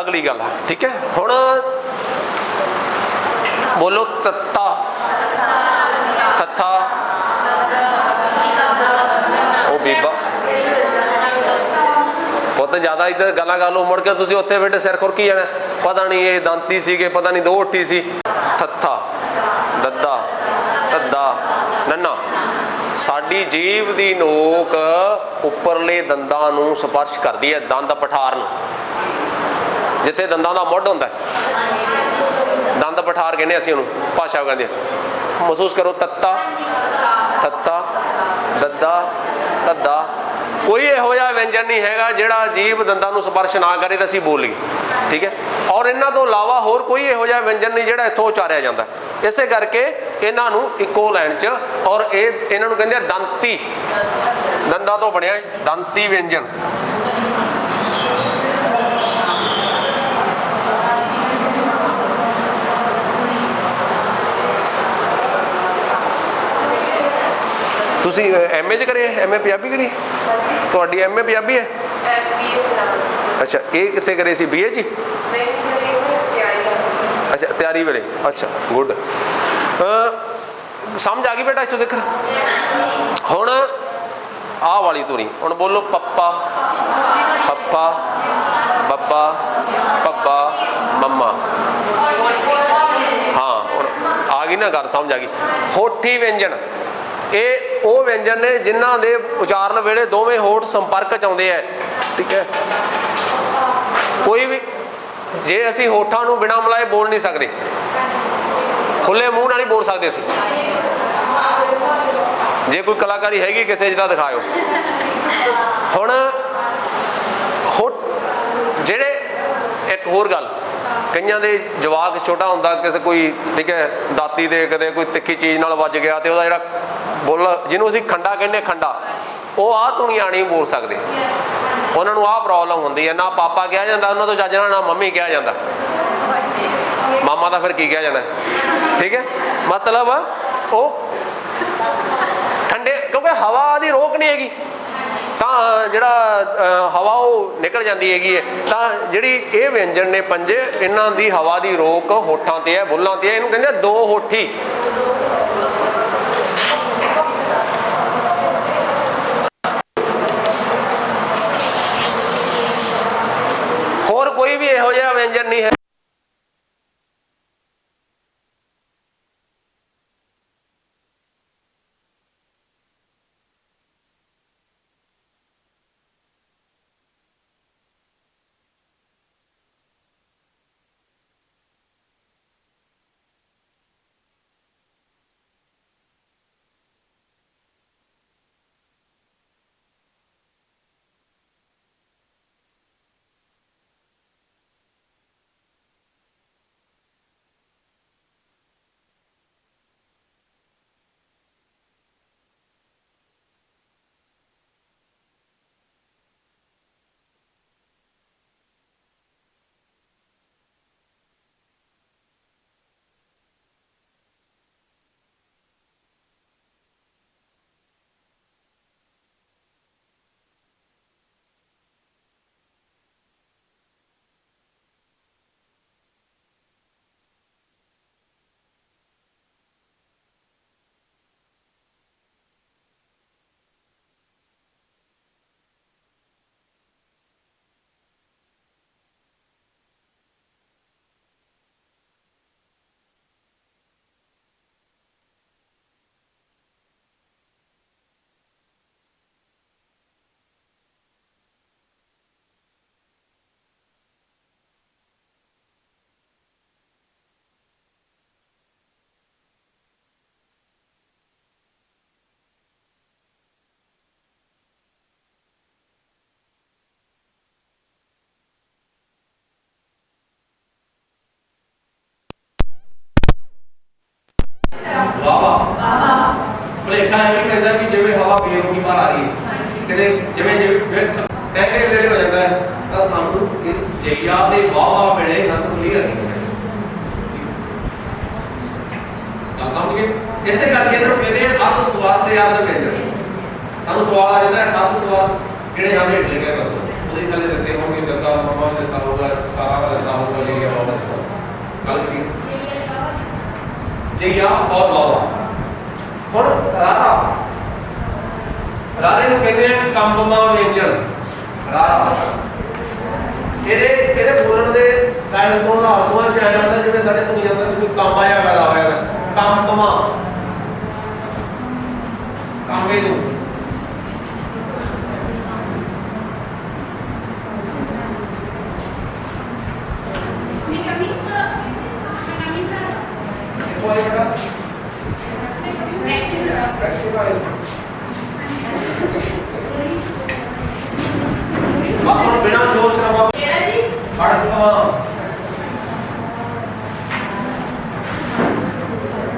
अगली गल, ठीक है। हुण बोलो तत्ता, तथा, ओ बीबा पुत ज्यादा इधर गल्लां कर लो, मुड़ के तुसीं उत्थे बैठे सिर खुरकी जाना, पता नहीं ये दांती सीगे, पता नहीं दो होठी सी। थत्था, दद्दा, धद्दा, नन्ना। साडी जीभ दी नोक उपरले दंदां नूं स्पर्श करदी है, दंद पठार नूं, जिथे दंदां दा मुੱਢ ਹੁੰਦਾ दंद पठार कहने असीं ਉਹਨੂੰ भाषा कहंदे। महसूस करो तत्ता, थत्ता, दद्दा, धद्दा। कोई इहो जिहा व्यंजन नहीं हैगा ਜਿਹੜਾ जीभ दंदां ਨੂੰ स्पर्श ना करे ਤਾਂ ਅਸੀਂ ਬੋਲੀਏ, ठीक है। और इन्हां ਤੋਂ ਇਲਾਵਾ ਹੋਰ ਕੋਈ ਇਹੋ ਜਿਹਾ व्यंजन नहीं ਜਿਹੜਾ ਇੱਥੋਂ ਉਚਾਰਿਆ ਜਾਂਦਾ। ਇਸੇ ਕਰਕੇ ਇਹਨਾਂ ਨੂੰ ਇੱਕੋ ਲਾਈਨ 'ਚ, ਔਰ ਇਹ ਇਹਨਾਂ ਨੂੰ ਕਹਿੰਦੇ ਆ ਦੰਤੀ, ਦੰਦਾਂ ਤੋਂ ਬਣਿਆ ਦੰਤੀ व्यंजन। ਤੁਸੀਂ ਐਮਏ 'ਚ ਕਰੇ, ਐਮਏ ਪੰਜਾਬੀ ਕਰੀ? ਤੁਹਾਡੀ ਐਮਏ ਪੰਜਾਬੀ ਹੈ? ਅੱਛਾ, ਇਹ ਕਿੱਥੇ ਕਰੇ ਸੀ? ਬੀਏ 'ਚ? ਅੱਛਾ, ਤਿਆਰੀ ਵੇਲੇ। ਅੱਛਾ, ਗੁੱਡ। ਸਮਝ ਆ ਗਈ ਬੇਟਾ ਇੱਥੋਂ ਦੇਖ। ਹੁਣ ਆਹ ਵਾਲੀ ਧੁਨੀ, ਹੁਣ ਬੋਲੋ ਪੱਪਾ, ਪੱਪਾ, ਬੱਬਾ, ਪੱਬਾ, ਮੰਮਾ। ਹਾਂ, ਹੁਣ ਆ ਗਈ ਨਾ ਗੱਲ, ਸਮਝ ਆ ਗਈ। ਹੋਠੀ ਵਿਅੰਜਨ ਇਹ ਉਹ ਵਿਅੰਜਨ ਨੇ ਜਿਨ੍ਹਾਂ ਦੇ ਉਚਾਰਨ ਵੇਲੇ ਦੋਵੇਂ ਹੋਠ ਸੰਪਰਕ 'ਚ ਆਉਂਦੇ ਹੈ, ਠੀਕ ਹੈ। ਕੋਈ ਵੀ ਜੇ ਅਸੀਂ ਹੋਠਾਂ ਨੂੰ ਬਿਨਾਂ ਮਿਲਾਏ ਬੋਲ ਨਹੀਂ ਸਕਦੇ, ਖੁੱਲੇ ਮੂੰਹ ਨਾਲ ਨਹੀਂ ਬੋਲ ਸਕਦੇ ਅਸੀਂ। ਜੇ ਕੋਈ ਕਲਾਕਾਰੀ ਹੈਗੀ ਕਿਸੇ ਜਿਹਦਾ ਦਿਖਾਇਓ। ਹੁਣ ਹੋਠ ਜਿਹੜੇ, ਇੱਕ ਹੋਰ ਗੱਲ, ਕਈਆਂ ਦੇ ਜਵਾਕ ਛੋਟਾ ਹੁੰਦਾ, ਕਿਸੇ ਕੋਈ, ਠੀਕ ਹੈ, ਦਾਤੀ ਦੇ ਕਦੇ ਕੋਈ ਤਿੱਖੀ ਚੀਜ਼ ਨਾਲ ਵੱਜ ਗਿਆ ਤੇ ਉਹਦਾ ਜਿਹੜਾ ਬੁੱਲ, ਜਿਹਨੂੰ ਅਸੀਂ ਖੰਡਾ ਕਹਿੰਦੇ, ਖੰਡਾ, ਉਹ ਆਹ ਧੁਨੀਆਂ ਨਹੀਂ ਬੋਲ ਸਕਦੇ। ਉਹਨਾਂ ਨੂੰ ਆਹ ਪ੍ਰੋਬਲਮ ਹੁੰਦੀ ਹੈ, ਨਾ ਪਾਪਾ ਕਿਹਾ ਜਾਂਦਾ ਉਹਨਾਂ ਤੋਂ ਚੱਜ ਨਾਲ, ਨਾ ਮੰਮੀ ਕਿਹਾ ਜਾਂਦਾ, ਮਾਮਾ ਤਾਂ ਫਿਰ ਕੀ ਕਿਹਾ ਜਾਣਾ, ਠੀਕ ਹੈ। ਮਤਲਬ ਉਹ ਠੰਡੇ, ਕਿਉਂਕਿ ਹਵਾ ਦੀ ਰੋਕ ਨਹੀਂ ਹੈਗੀ, ਤਾਂ ਜਿਹੜਾ ਹਵਾ ਉਹ ਨਿਕਲ ਜਾਂਦੀ ਹੈਗੀ ਹੈ। ਤਾਂ ਜਿਹੜੀ ਇਹ ਵਿਅੰਜਨ ਨੇ ਪੰਜੇ, ਇਹਨਾਂ ਦੀ ਹਵਾ ਦੀ ਰੋਕ ਹੋਠਾਂ ਤੇ ਹੈ, ਬੁੱਲਾਂ ਤੇ ਹੈ। ਇਹਨੂੰ ਕਹਿੰਦੇ ਦੋ ਹੋਠੀ। ਹੋਰ ਕੋਈ ਵੀ ਇਹੋ ਜਿਹਾ ਵਿਅੰਜਨ ਨਹੀਂ ਹੈ। ਵਾਵਾ ਭਲੇਖਾ ਇਹ ਵੀ ਪੈਂਦਾ ਕਿ ਜਿਵੇਂ ਹਵਾ ਬੇਰੁਕੀ ਬਾਹਰ ਆ ਰਹੀ ਹੈ ਕਿਤੇ ਜਿਵੇਂ ਜਿਵੇਂ ਟੈਂਕੇ ਵੇਲੇ ਹੋ ਜਾਂਦਾ ਹੈ ਤਾਂ ਸਾਨੂੰ ਜਈਆ ਦੇ ਵਾਵਾ ਵੇਲੇ ਹੱਥ ਕਲੀਅਰ ਨਹੀਂ ਹੁੰਦਾ ਤਾਂ ਸਮਝ ਗਏ। ਇਸੇ ਕਰਕੇ ਇਹਨੂੰ ਕਹਿੰਦੇ ਅਰਧ ਸਵਾਦ ਤੇ ਅਰਧ ਵਿਅੰਜਨ। ਸਾਨੂੰ ਸਵਾਲ ਆ ਜਾਂਦਾ ਹੈ ਅਰਧ ਸਵਾਦ ਕਿਹੜੇ ਹਨ ਹੇਠ ਲਿਖਿਆ ਦੱਸੋ ਉਹਦੇ ਥੱਲੇ ਦਿੱਤੇ ਹੋਣਗੇ ਜੱਤਾ ਮਾਮਾ ਦਿੱਤਾ ਹੋਊਗਾ ਸਾਰਾ ਦਿੱਤਾ ਹੋਊਗਾ ਲਿਖਿਆ ਹੋਊਗਾ ਗੱਲ ਕੀ ਜਈਆ ਔਰ ਵਾਵਾ। ਹੁਣ ਰਾਰਾ ਰਾਰੇ ਨੂੰ ਕਹਿੰਦੇ ਆ ਕੰਬਮਾ ਵਿਅੰਜਨ। ਰਾਰਾ ਇਹਦੇ ਬੋਲਣ ਦੇ ਸਟਾਈਲ ਤੋਂ ਹਾਲ ਤੋਂ ਆ ਜਾਂਦਾ ਜਿਵੇਂ ਸਾਡੇ ਤੋਂ ਜਾਂਦਾ ਕੋਈ ਕੰਮ ਆਇਆ ਪੈਦਾ ਹੋਇਆ ਕੰਬਮਾ ਕਾਂਗੇ ਨੂੰ बिना सोच रहा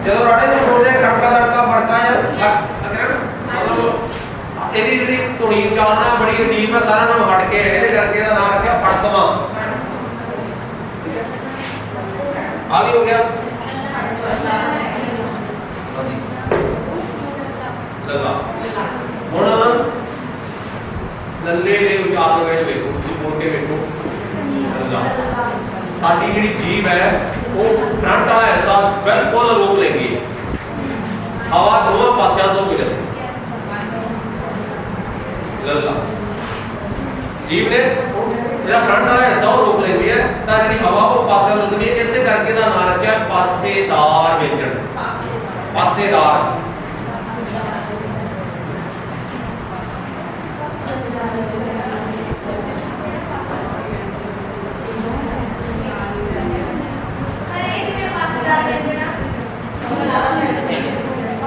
जो राड़े में बोल रहे खड़का लड़का फड़का या ਇਹਦੀ ਜਿਹੜੀ ਧੁਨੀ ਚਾਲਣਾ ਬੜੀ ਡੀਪ ਹੈ ਸਾਰਾ ਨਾਮ ਹਟ ਕੇ ਇਹਦੇ ਕਰਕੇ ਇਹਦਾ ਨਾਮ ਰੱਖਿਆ ਫੜਕਵਾ ਆ ਵੀ ਹੋ ਗਿਆ ਲੱਲਾ ਹੁਣ ਲੱਲੇ ਦੇ ਉਚਾਰਨ ਵਿੱਚ ਵੇਖੋ ਤੁਸੀਂ ਬੋਲ ਕੇ ਵੇਖੋ ਲੱਲਾ ਸਾਡੀ ਜਿਹੜੀ ਜੀਭ ਹੈ ਉਹ ਫਰੰਟ ਵਾਲਾ ਐਸਾ ਬਿਲਕੁਲ ਰੋਕ ਲੈਂਦੀ ਹੈ ਹਵਾ ਦੋਵਾਂ ਪਾਸਿਆਂ ਤੋਂ ਮਿਲਦੀ ਲੱਲਾ ਜੀਭ ਨੇ ਜਿਹੜਾ ਫਰੰਟ ਵਾਲਾ ਐਸਾ ਉਹ ਰੋਕ ਲੈਂਦੀ ਹੈ ਤਾਂ ਜਿਹੜੀ ਹਵਾ ਉਹ ਪਾਸੇ ਨੂੰ ਰੁਕਦੀ ਹੈ ਇਸੇ ਕਰਕੇ ਦਾ ਨਾਮ ਰੱਖਿਆ ਪਾਸੇਦਾਰ ਵਿਅੰਜਨ ਪਾਸੇਦਾਰ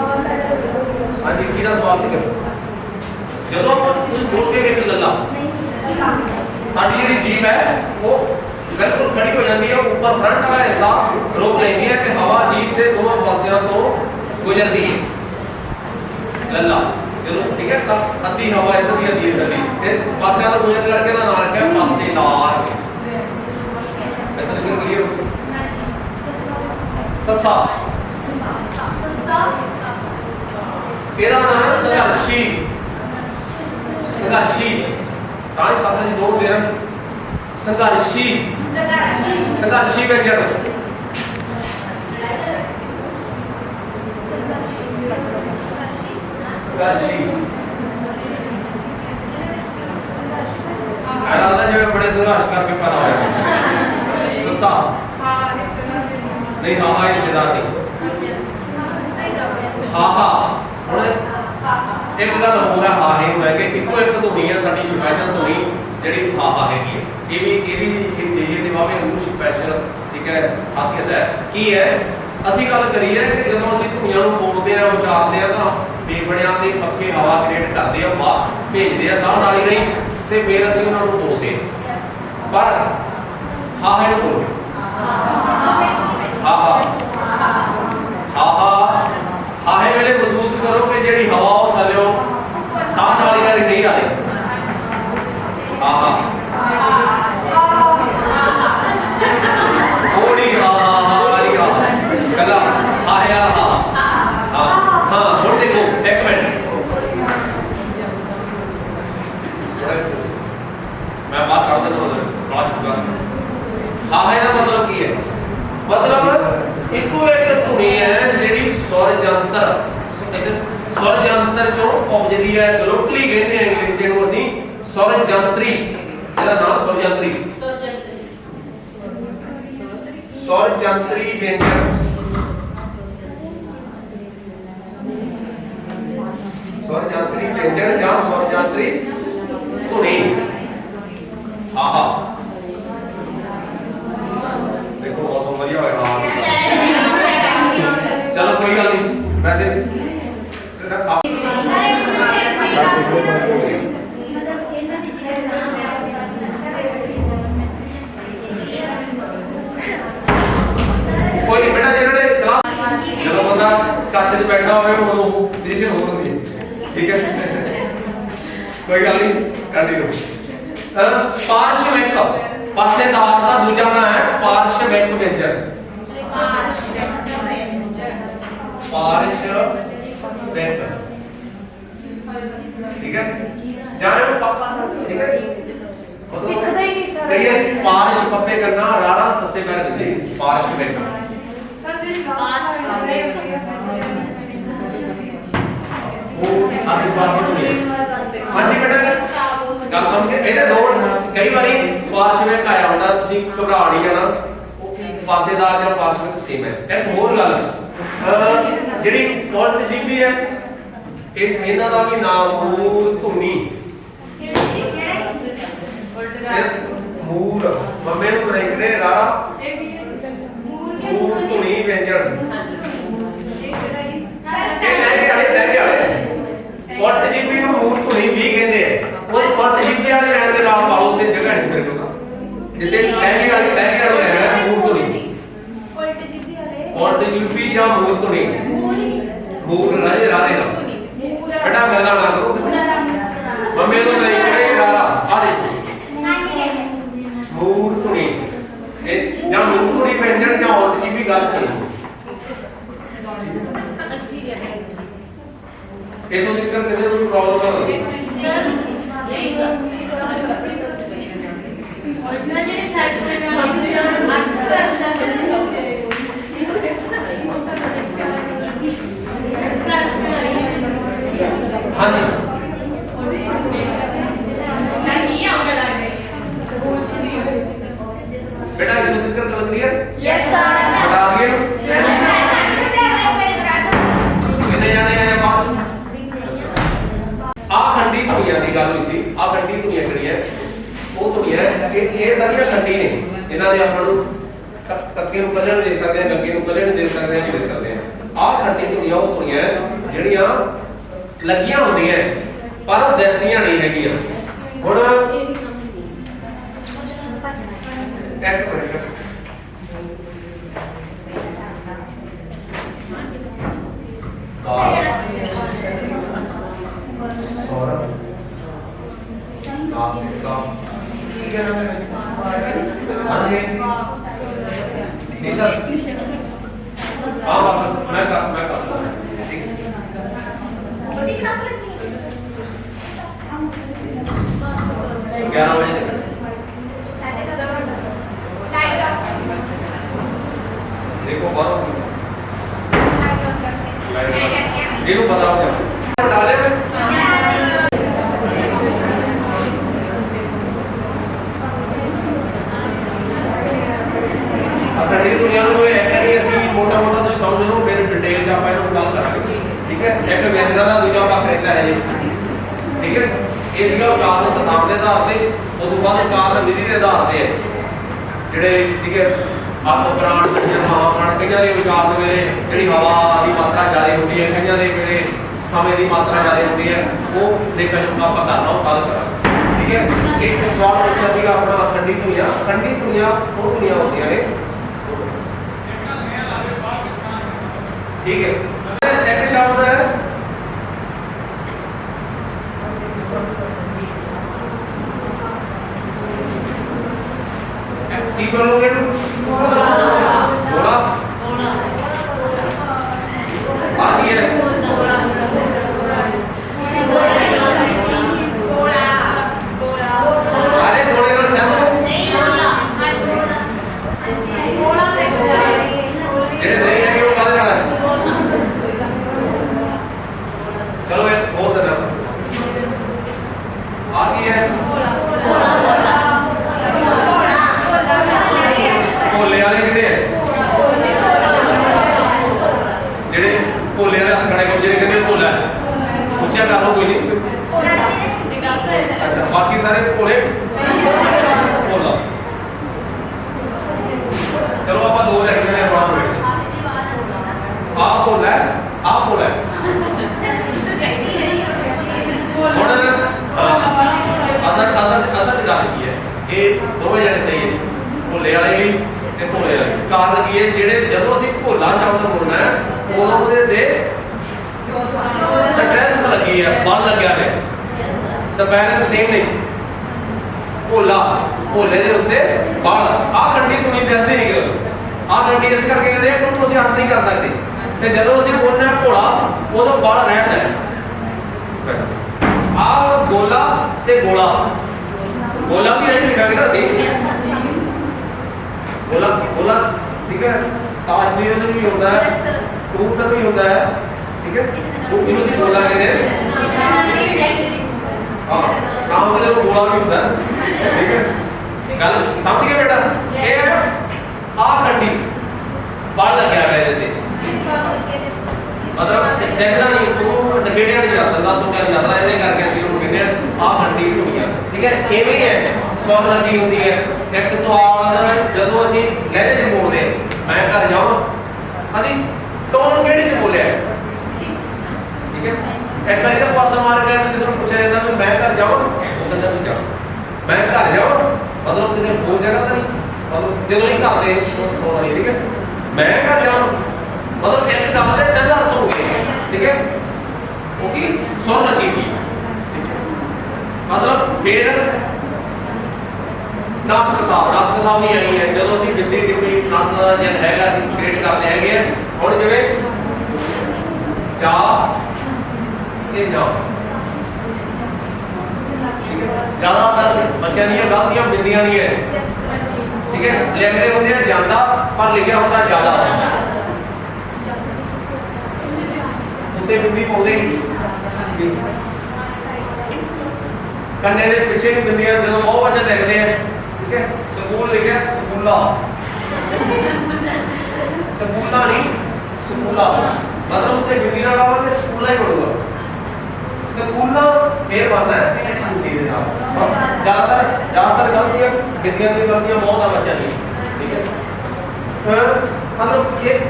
ਹਾਂਜੀ ਕਿਹਦਾ ਸਵਾਲ ਸੀ ਜਦੋਂ ਆਪਾਂ ਤੁਸੀਂ ਬੋਲ ਕੇ ਵੇਖ ਲੱਲਾ ਸਾਡੀ ਜਿਹੜੀ ਜੀਭ ਹੈ ਉਹ ਬਿਲਕੁਲ ਖੜੀ ਹੋ ਜਾਂਦੀ ਹੈ ਉੱਪਰ ਫਰੰਟ ਵਾਲਾ ਹਿੱਸਾ ਰੋਕ ਲੈਂਦੀ ਹੈ ਕਿ ਹਵਾ ਜੀਭ ਦੇ ਦੋਵਾਂ ਪਾਸਿਆਂ ਤੋਂ ਗੁਜ਼ਰਦੀ ਹੈ ਲੱਲਾ ਜਦੋਂ ਠੀਕ ਹੈ ਅੱਧੀ ਹਵਾ ਇੱਧਰ ਦੀ ਅੱਧੀ ਇੱਧਰ ਦੀ ਇਹ ਪਾਸਿਆਂ ਤੋਂ ਗੁਜ਼ਰ ਕਰਕੇ ਦਾ ਨਾਮ ਰੱਖਿਆ ਪਾਸੇਦਾਰ ਇਧਰ ਕਲੀਅਰ ਸੱਸਾ ਇਹਦਾ ਨਾਮ ਹੈ ਸੰਘਰਸ਼ੀ ਸੰਘਰਸ਼ੀ ਤਾਂ ਸਾਸਾ ਜੀ ਦੋ ਦੇ ਰਹੇ ਸੰਘਰਸ਼ੀ ਸੰਘਰਸ਼ੀ ਵਿਅੰਜਨ ਸੰਘਰਸ਼ੀ ਆਲਾ ਜਿਵੇਂ ਬੜੇ ਸੰਘਰਸ਼ ਕਰਕੇ ਪੈਦਾ ਹੋਇਆ ਸੱਸਾ ਨਹੀਂ ਹਾਂ ਇਹ ਸਿਧਾਂਤ ਨਹੀਂ ਹਾਂ ਹੁਣ ਇੱਕ ਗੱਲ ਹੋ ਗਿਆ ਹਾਹੇ ਨੂੰ ਲੈ ਕੇ ਇੱਕੋ ਇੱਕ ਧੁਨੀ ਹੈ ਸਾਡੀ ਸਪੈਸ਼ਲ ਧੁਨੀ ਜਿਹੜੀ ਹਾਹਾ ਹੈਗੀ ਹੈ ਇਹ ਵੀ ਇੱਕ ਜੀਏ ਦੇ ਵਾਵੇ ਨੂੰ ਸਪੈਸ਼ਲ ਠੀਕ ਹੈ ਖਾਸੀਅਤ ਹੈ ਕੀ ਹੈ ਅਸੀਂ ਗੱਲ ਕਰੀ ਹੈ ਕਿ ਜਦੋਂ ਅਸੀਂ ਧੁਨੀਆਂ ਨੂੰ ਬੋਲਦੇ ਆ ਉਚਾਰਦੇ ਆ ਤਾਂ ਫੇਫੜਿਆਂ ਦੇ ਪੱਖੇ ਹਵਾ ਕ੍ਰੀਏਟ ਕਰਦੇ ਆ ਬਾਹਰ ਭੇਜਦੇ ਆ ਸਾਹ ਨਾਲੀ ਰਹੀ ਤੇ ਫਿਰ ਅਸੀਂ ਉਹਨਾਂ ਨੂੰ ਬੋਲਦੇ ਆ ਪਰ ਹਾਹੇ ਨੂੰ ਬੋਲੋ ਹਾਹਾ ਹਾਹਾ ਹਾਹੇ ਵੇਲੇ ਮਹਿਸੂਸ ਕਰੋ ਕਿ ਜਿਹੜੀ ਹਵਾ ਉਹ ਥੱਲਿਓ ਸਾਹ ਨਾਲੀ ਨਾਲ ਨਹੀਂ ਆ ਰਹੀ ਆਹਾ ਥੋੜੀ ਵਾਲੀ ਗੱਲਾਂ ਹਾਹੇ ਵਾਲਾ ਹਾਂ ਹੁਣ ਦੇਖੋ ਇੱਕ ਮਿੰਟ ਮੈਂ ਬਾਤ ਕਰ ਦਿੰਦਾ ਬਾਅਦ ਚ ਹਾਹੇ ਦਾ ਮਤਲਬ ਕੀ ਹੈ ਮਤਲਬ ਇੱਕੋ ਇੱਕ ਧੁਨੀ ਹੈ ਜਿਹੜੀ ਸੁਰ ਜੰਤਰ ਸੁਰ ਜੰਤਰ ਚੋਂ ਉਪਜਦੀ ਹੈ ਗਲੋਟਲੀ ਕਹਿੰਦੇ ਆ ਇੰਗਲਿਸ਼ ਜਿਹਨੂੰ ਅਸੀਂ ਸੁਰ ਜੰਤਰੀ ਇਹਦਾ ਨਾਮ ਸੁਰ ਜੰਤਰੀ ਸੁਰ ਜੰਤਰੀ ਵਿਅੰਜਨ ਸੁਰ ਜੰਤਰੀ ਵਿਅੰਜਨ ਜਾਂ ਸੁਰ ਜੰਤਰੀ ਧੁਨੀ ਆਹਾ ਦੇਖੋ ਮੌਸਮ ਵਧੀਆ ਹੋਇਆ ਚਲੋ ਕੋਈ ਗੱਲ ਨਹੀਂ ਵੈਸੇ ਕੋਈ ਨਹੀਂ ਬੇਟਾ ਜਿਹੜੇ ਕਲਾਸ ਜਦੋਂ ਬੰਦਾ ਕੱਚ 'ਚ ਬੈਠਾ ਹੋਵੇ ਉਹ ਪੋਜੀਸ਼ਨ ਹੋਰ ਹੁੰਦੀ ਹੈ। ਠੀਕ ਹੈ, ਕੋਈ ਗੱਲ ਨਹੀਂ, ਕੰਟੀਨਿਊ। ਪਾਰਸ਼ਵਿਕ ਪਾਸੇਦਾਰ ਦਾ ਦੂਜਾ ਨਾਮ ਹੈ ਪਾਰਸ਼ਵਿਕ ਵਿਅੰਜਨ। ਪਾਰਸ਼ਵਿਕ, ਠੀਕ ਹੈ, ਜਾਣੇ ਠੀਕ ਹੈ, ਦਿਖਦਾ ਹੀ ਨਹੀਂ ਸਰ। ਕਈ ਪਾਰਸ਼ ਪੱਪੇ ਕਰਨਾ ਰਾਰਾ ਸੱਸੇ ਪੈਰ ਦਿੰਦੇ ਪਾਰਸ਼ਵਿਕ। ਆਦਿ ਪਾਸੇ ਹਾਂਜੀ ਬੇਟਾ ਗੱਲ ਸਮਝ ਕੇ ਇਹਦੇ ਦੋ ਕਈ ਵਾਰੀ ਪਾਰਸ਼ਵਿਕ ਆਇਆ ਹੁੰਦਾ, ਤੁਸੀਂ ਘਬਰਾ ਨਹੀਂ ਜਾਣਾ, ਪਾਸੇਦਾਰ ਜਾਂ ਪਾਰਸ਼ਵਿਕ ਸੇਮ ਹੈ। ਇੱਕ ਹੋਰ ਗੱਲ ਜਿਹੜੀ ਉਲਟ ਜੀਭੀ ਹੈ, ਇਹਨਾਂ ਦਾ ਵੀ ਨਾਮ ਮੂਲ ਧੁਨੀ। ਮੂਲ ਮੰਮੇ ਨੂੰ ਬਰੇਕੜੇ ਰਾਰਾ ਮੂਲ ਧੁਨੀ ਵਿਅੰਜਨ। ਉਲਟ ਜੀਭੀ ਨੂੰ ਮੂਲ ਧੁਨੀ ਵੀ ਕਹਿੰਦੇ ਆ। ਉਹ ਉਲਟ ਜੀਭੀ ਵਾਲੇ ਲੈਣ ਦੇ ਨਾਲ ਪਾਓ ਤੇ ਜਗ੍ਹਾ ਨਹੀਂ ਮੇਰੇ ਕੋਲ, ਜਿੱਥੇ ਲਹਿਰੇ ਵਾਲੇ ਲੈਣਾ ਮੂਲ ਧੁਨੀ। ਉਲਟ ਜੀਭੀ ਜਾਂ ਮੂਲ ਧੁਨੀ, ਮੂਲ ਰਾਜੇ ਰਾਰੇ ਨਾਲ ਬੇਟਾ ਗੱਲਾਂ ਨਾ ਕਰੋ। ਮੰਮੀ ਨੂੰ ਬਰੇਕੜੇ ਰਾਰਾ ਆ ਦੇ ਮੂਲ ਧੁਨੀ, ਇਹ ਜਾਂ ਮੂਲ ਧੁਨੀ ਵਿਅੰਜਨ ਜਾਂ ਉਲਟ ਜੀਭੀ ਗੱਲ ਸੀ। ਇਹ ਤੋਂ ਦਿੱਕਤ ਕਿਸੇ ਨੂੰ ਪ੍ਰੋਬਲਮ ਨਾ ਹੋਵੇ। ਜਿਹੜੇ ਸਾਈਡ ਤੇ ਮੈਂ ਹਾਂਜੀ बेटा ये तो कर गलत नहीं है। Yes sir. बता दिए कितने जाने हैं पास आ खंडी दुनिया की गल हुई सी। आ खंडी दुनिया जड़ी है वो दुनिया है कि ये सारी खंडी ने जिन्हां दे अपन कक्के नु कल्ले देख सकते हैं, गंगे नु कल्ले देख सकते हैं, देख सकते हैं। आ खंडी दुनिया वो दुनिया है जड़ियां लगियां होंदियां पर दिसदियां नहीं हैगियां। हुण एक मिनट सौरभ नासिक का ठीक है ना हाँ जी नहीं सर हाँ बस मैं कर ठीक 11 बजे देखो बारो ये को पता हो क्या डाले में खंडी दुनिया ਨੂੰ ਇਹ ਹੈ ਕਿ ਅਸੀਂ ਮੋਟਾ ਮੋਟਾ ਤੁਸੀਂ ਸਮਝ ਲਓ, ਫਿਰ ਡਿਟੇਲ ਚ ਆਪਾਂ ਇਹਨੂੰ ਗੱਲ ਕਰਾਂਗੇ। ਠੀਕ ਹੈ, ਇੱਕ ਵਿਅੰਜਨਾਂ ਦਾ ਦੂਜਾ ਪੱਖ ਰਹਿੰਦਾ ਹੈ ਜੀ। ਠੀਕ ਹੈ, ਇਹ ਸੀਗਾ ਉਚਾਰਨ ਸਥਾਨ ਦੇ ਆਧਾਰ ਤੇ, ਉਦੋਂ ਬਾਅਦ ਉਚਾਰਨ ਵਿਧੀ ਦੇ ਆਧਾਰ ਤੇ ਹੈ ਜਿਹੜੇ। ਠੀਕ ਹੈ, ਆਪ ਪ੍ਰਾਣ ਜਾਂ ਮਹਾਪ੍ਰਾਣ ਕਈਆਂ ਦੇ ਉਚਾਰਨ ਵੇਲੇ ਜਿਹੜੀ ਹਵਾ ਦੀ ਮਾਤਰਾ ਜ਼ਿਆਦਾ ਹੁੰਦੀ ਹੈ, ਕਈਆਂ ਦੇ ਵੇਲੇ ਸਮੇਂ ਦੀ ਮਾਤਰਾ ਜ਼ਿਆਦਾ ਹੁੰਦੀ ਹੈ। ਉਹ ਲੇਖਣ ਨੂੰ ਆਪਾਂ ਕਰਨਾ ਉਹ ਕੱਲ ਕਰਾਂਗੇ। ਠੀਕ ਹੈ, ਇੱਕ ਸਵਾਲ ਪੁੱਛਿਆ ਸੀਗਾ ਆਪਣਾ ਖੰਡੀ ਦੁਨੀਆ। ਖੰਡੀ ਦੁਨੀਆ ਉਹ ਦੁਨੀਆ ਹੁੰਦੀਆਂ ਨੇ। ठीक है, एक शब्द है की बोलोगे तुम घोड़ा आगे है सारे घोड़े का सहमत हो जेड़े नहीं है वो कादे जाना है। चलो एक बहुत है आगे है भोले वाले जेड़े है जेड़े भोले वाले खड़े को जेड़े कहते भोला ऊंचा कर लो कोई नहीं। अच्छा बाकी सारे भोले भोला। चलो आप दो लड़के ने बात करें। आप भोला है आप भोला है असर असर असर गल की है कि दोवें जने सही है, भोले वाले भी ते भोले वाले। कारण की है जेडे जदों असीं भोला शब्द बोलना है ਉਦੋਂ ਉਹਦੇ ਤੇ ਸਟ੍ਰੈਸ ਲੱਗੀ ਹੈ, ਬਲ ਲੱਗਿਆ ਹੈ। ਸਪੈਨਿਕ ਸੇਮ ਨਹੀਂ, ਭੋਲੇ ਦੇ ਉੱਤੇ ਬਲ। ਆਹ ਕੰਡੀ ਤੁਸੀਂ ਦੱਸਦੇ ਨਹੀਂ ਕਿ ਆਹ ਕੰਡੀ ਇਸ ਕਰਕੇ ਕਹਿੰਦੇ ਇਹਨੂੰ ਤੁਸੀਂ ਹੱਥ ਨਹੀਂ ਕਰ ਸਕਦੇ, ਤੇ ਜਦੋਂ ਅਸੀਂ ਬੋਲਦੇ ਹਾਂ ਭੋਲਾ ਉਦੋਂ ਬਲ ਰਹਿੰਦਾ ਹੈ। ਆਹ ਗੋਲਾ ਤੇ ਗੋਲਾ, ਗੋਲਾ ਵੀ ਨਹੀਂ ਲਿਖਾਂਗੇ ਨਾ ਅਸੀਂ, ਗੋਲਾ ਠੀਕ ਹੈ। ਤਾਸ਼ ਵੀ ਉਹਨੂੰ ਵੀ ਹੁੰਦਾ ਹੈ, ਕਬੂਤਰ ਵੀ ਹੁੰਦਾ ਹੈ, ਠੀਕ ਹੈ। ਉਹ ਇਹਨੂੰ ਅਸੀਂ ਗੋਲਾ ਕਹਿੰਦੇ ਹਾਂ, ਨਾਮ ਦੇ ਉਹ ਗੋਲਾ ਵੀ ਹੁੰਦਾ ਹੈ, ਠੀਕ ਹੈ। ਗੱਲ ਸਮਝ ਗਏ ਬੇਟਾ? ਇਹ ਹੈ ਆਹ ਕੰਡੀ ਬਲ ਲੱਗਿਆ ਹੋਇਆ ਇਹਦੇ ਤੇ, ਮਤਲਬ ਦੇਖਦਾ ਨਹੀਂ, ਉਹ ਨਗੇੜਿਆ ਨਹੀਂ ਜਾ ਸਕਦਾ, ਤੁਰਿਆ ਨਹੀਂ ਜਾਂਦਾ, ਇਹਦੇ ਕਰਕੇ ਅਸੀਂ ਉਹਨੂੰ ਕਹਿੰਦੇ ਆ ਆਹ ਕੰਡੀ ਹੋਈ ਆ, ਠੀਕ ਹੈ। ਇਵੇਂ ਹੈ ਸਵਰ ਲੱਗੀ ਹੁੰਦੀ ਹੈ। ਇੱਕ ਸਵਾਲ ਜਦੋਂ ਅਸੀਂ ਲਹਿਜੇ 'ਚ ਬੋਲਦੇ ਹਾਂ, ਮੈਂ ਘਰ ਜਾਵਾਂ, ਅਸੀਂ ਟੋਨ ਕਿਹੜੇ 'ਚ ਬੋਲਿਆ, ਠੀਕ ਹੈ। ਇੱਕ ਵਾਰੀ ਤਾਂ ਪਾਸਾ ਮਾਰ ਕੇ ਕਿਸੇ ਨੂੰ ਪੁੱਛਿਆ ਜਾਂਦਾ ਵੀ ਮੈਂ ਘਰ ਜਾਵਾਂ, ਉਹ ਕਹਿੰਦਾ ਵੀ ਜਾ, ਮੈਂ ਘਰ ਜਾਵਾਂ ਮਤਲਬ ਕਿਤੇ ਹੋਰ ਜਗ੍ਹਾ ਤਾਂ ਨਹੀਂ, ਮਤਲਬ ਜਦੋਂ ਹੀ ਘਰ ਦੇ ਹੋਣਾ ਨਹੀਂ, ਠੀਕ ਹੈ। ਮੈਂ ਘਰ ਜਾਵਾਂ ਮਤਲਬ ਇੱਕ ਗੱਲ ਦੇ ਤਿੰਨ ਅਰਥ ਹੋ ਗਏ, ਠੀਕ ਹੈ। ਉਹ ਕੀ ਸੁਰ ਲੱਗੀ ਹੋਈ, ਮਤਲਬ ਫੇਰ ਨਾਸਕਤਾ ਵੀ ਆਈ ਹੈ। ਜਦੋਂ ਅਸੀਂ ਬਿੰਦੀ ਟਿੱਪੀ ਨਾਸਕਤਾ ਦਾ ਜਨ ਹੈਗਾ ਅਸੀਂ ਕ੍ਰੀਏਟ ਕਰਦੇ ਹੈਗੇ ਆ। ਹੁਣ ਜਿਵੇਂ ਜਾ ਤੇ ਜਾ, ਠੀਕ ਹੈ। ਜ਼ਿਆਦਾਤਰ ਬੱਚਿਆਂ ਦੀਆਂ ਗਲਤੀਆਂ ਬਿੰਦੀਆਂ ਦੀਆਂ, ਠੀਕ ਹੈ। ਲਿਖਦੇ ਹੁੰਦੇ ਆ ਜਾਂਦਾ ਪਰ ਲਿਖਿਆ ਹੁੰਦਾ ਜ਼ਿਆਦਾ, ਉੱਤੇ ਬਿੰਦੀ ਪਾਉਂਦੇ ਨਹੀਂ। ਕੰਨੇ ਦੇ ਪਿੱਛੇ ਵੀ ਬਿੰਦੀਆਂ ਜਦੋਂ ਬਹੁਤ ਬੱਚੇ ਲਿਖਦੇ ਆ, ਠੀਕ ਹੈ। ਸਕੂਲ ਲਿਖਿਆ ਸਕੂਲਾ, ਸਕੂਲਾ ਨਹੀਂ ਸਕੂਲਾ, ਮਤਲਬ ਉੱਤੇ ਬਿੰਦੀ ਨਾਲ ਲਾਵਾਂਗੇ ਸਕੂਲਾ ਹੀ ਬਣੂਗਾ। ਸਕੂਲਾ ਫੇਰ ਬਣਦਾ ਹੈ ਬਿੰਦੀ ਦੇ ਨਾਲ। ਜ਼ਿਆਦਾਤਰ ਗਲਤੀਆਂ ਬਿੰਦੀਆਂ ਦੀਆਂ ਗਲਤੀਆਂ ਬਹੁਤ ਆ ਬੱਚਿਆਂ ਦੀ, ਠੀਕ ਹੈ। ਮਤਲਬ ਇਹ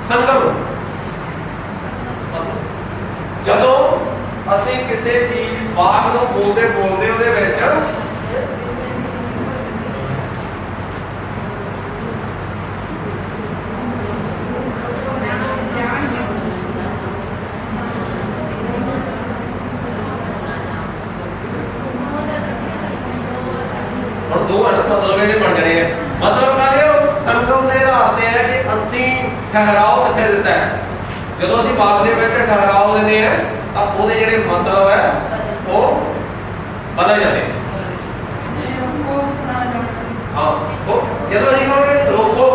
ਸੰਗਮ, ਜਦੋਂ ਅਸੀਂ ਕਿਸੇ ਚੀਜ਼ ਵਾਕ ਨੂੰ ਬੋਲਦੇ ਉਹਦੇ ਵਿੱਚ ਹੁਣ ਦੋ ਮਤਲਬ ਇਹਦੇ ਬਣ ਜਾਣੇ ਆ। ਮਤਲਬ ਕਹਿੰਦੇ ਸੰਗਮ ਦੇ ਆਧਾਰ ਤੇ ਹੈ ਕਿ ਅਸੀਂ ਠਹਿਰਾਓ ਕਿੱਥੇ ਦਿੱਤਾ ਹੈ। ਜਦੋਂ ਅਸੀਂ ਵਾਕ ਦੇ ਵਿੱਚ ਠਹਿਰਾਓ ਦਿੰਦੇ ਆ ਤਾਂ ਉਹਦੇ ਜਿਹੜੇ ਮਤਲਬ ਹੈ ਉਹ ਬਦਲ ਜਾਂਦੇ ਹਾਂ। ਉਹ ਜਦੋਂ ਅਸੀਂ ਕਹਾਂਗੇ ਰੋਕੋ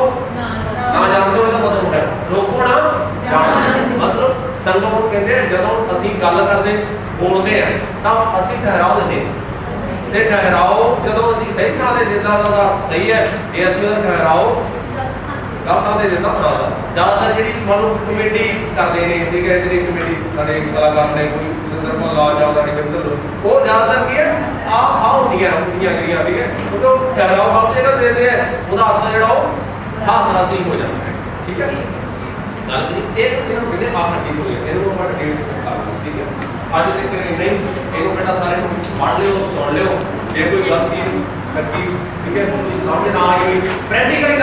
ਨਾ ਜਾਣ ਦਿਓ, ਇਹਦਾ ਮਤਲਬ ਹੁੰਦਾ ਰੋਕੋ ਨਾ ਜਾਣ। ਮਤਲਬ ਸੰਗਮ ਨੂੰ ਕਹਿੰਦੇ ਆ ਜਦੋਂ ਅਸੀਂ ਗੱਲ ਕਰਦੇ ਬੋਲਦੇ ਆ ਤਾਂ ਅਸੀਂ ਠਹਿਰਾਓ ਦਿੰਦੇ, ਤੇ ਠਹਿਰਾਓ ਜਦੋਂ ਅਸੀਂ ਸਹੀ ਥਾਂ ਤੇ ਦਿੰਦਾ ਤਾਂ ਸਹੀ ਹੈ, ਜੇ ਅਸੀਂ ਉਹਦਾ ਠਹਿਰਾਓ ਗਲਤ ਥਾਂ ਤੇ ਦਿੰਦਾ ਤਾਂ ਜ਼ਿਆਦਾਤਰ ਜਿਹੜੀ ਮੰਨ ਲਓ ਕਮੇਡੀ ਕਰਦੇ ਨੇ, ਠੀਕ ਹੈ। ਜਿਹੜੀ ਕਮੇਡੀ ਸਾਡੇ ਕਲਾਕਾਰ ਨੇ, ਕੋਈ ਸਿੰਦਰ ਲਾ ਜਾਂਦਾ ਨਹੀਂ ਕਿੰਦਰ, ਉਹ ਜ਼ਿਆਦਾਤਰ ਕੀ ਹੈ ਆ ਹੁੰਦੀਆਂ ਗਰੀਆਂ, ਠੀਕ ਹੈ। ਉਦੋਂ ਠਹਿਰਾਓ ਗਲਤ ਜਗ੍ਹਾ ਦਿੰਦੇ ਆ, ਉਹਦਾ ਅਰਥ ਜਿਹੜਾ ਉਹ ਹਾਸਰਾਸੀ ਹੋ ਜਾਂਦਾ ਹੈ, ਠੀਕ ਹੈ। ਗੱਲ ਕਰੀ ਇਹਨੂੰ ਕਹਿੰਦੇ ਆਹ ਹੱਟੀ ਹੋਈ ਹੈ, ਇਹਨੂੰ ਆਪਾਂ ਡੇਟ ਕਰਾਂਗੇ, ਠੀਕ ਹੈ। ਅੱਜ ਤੱਕ ਨਹੀਂ, ਇਹਨੂੰ ਬੇਟਾ ਸਾਰੇ ਨੂੰ ਪੜ੍ਹ ਲਿਓ, ਸੁਣ ਲਿਓ। ਜੇ ਕੋਈ ਗਲਤੀ ਲੱਗੀ, ਠੀਕ ਹੈ, ਕੋਈ ਸਮਝ ਨਾ ਆਈ, ਪ੍ਰੈਕਟੀਕਲੀ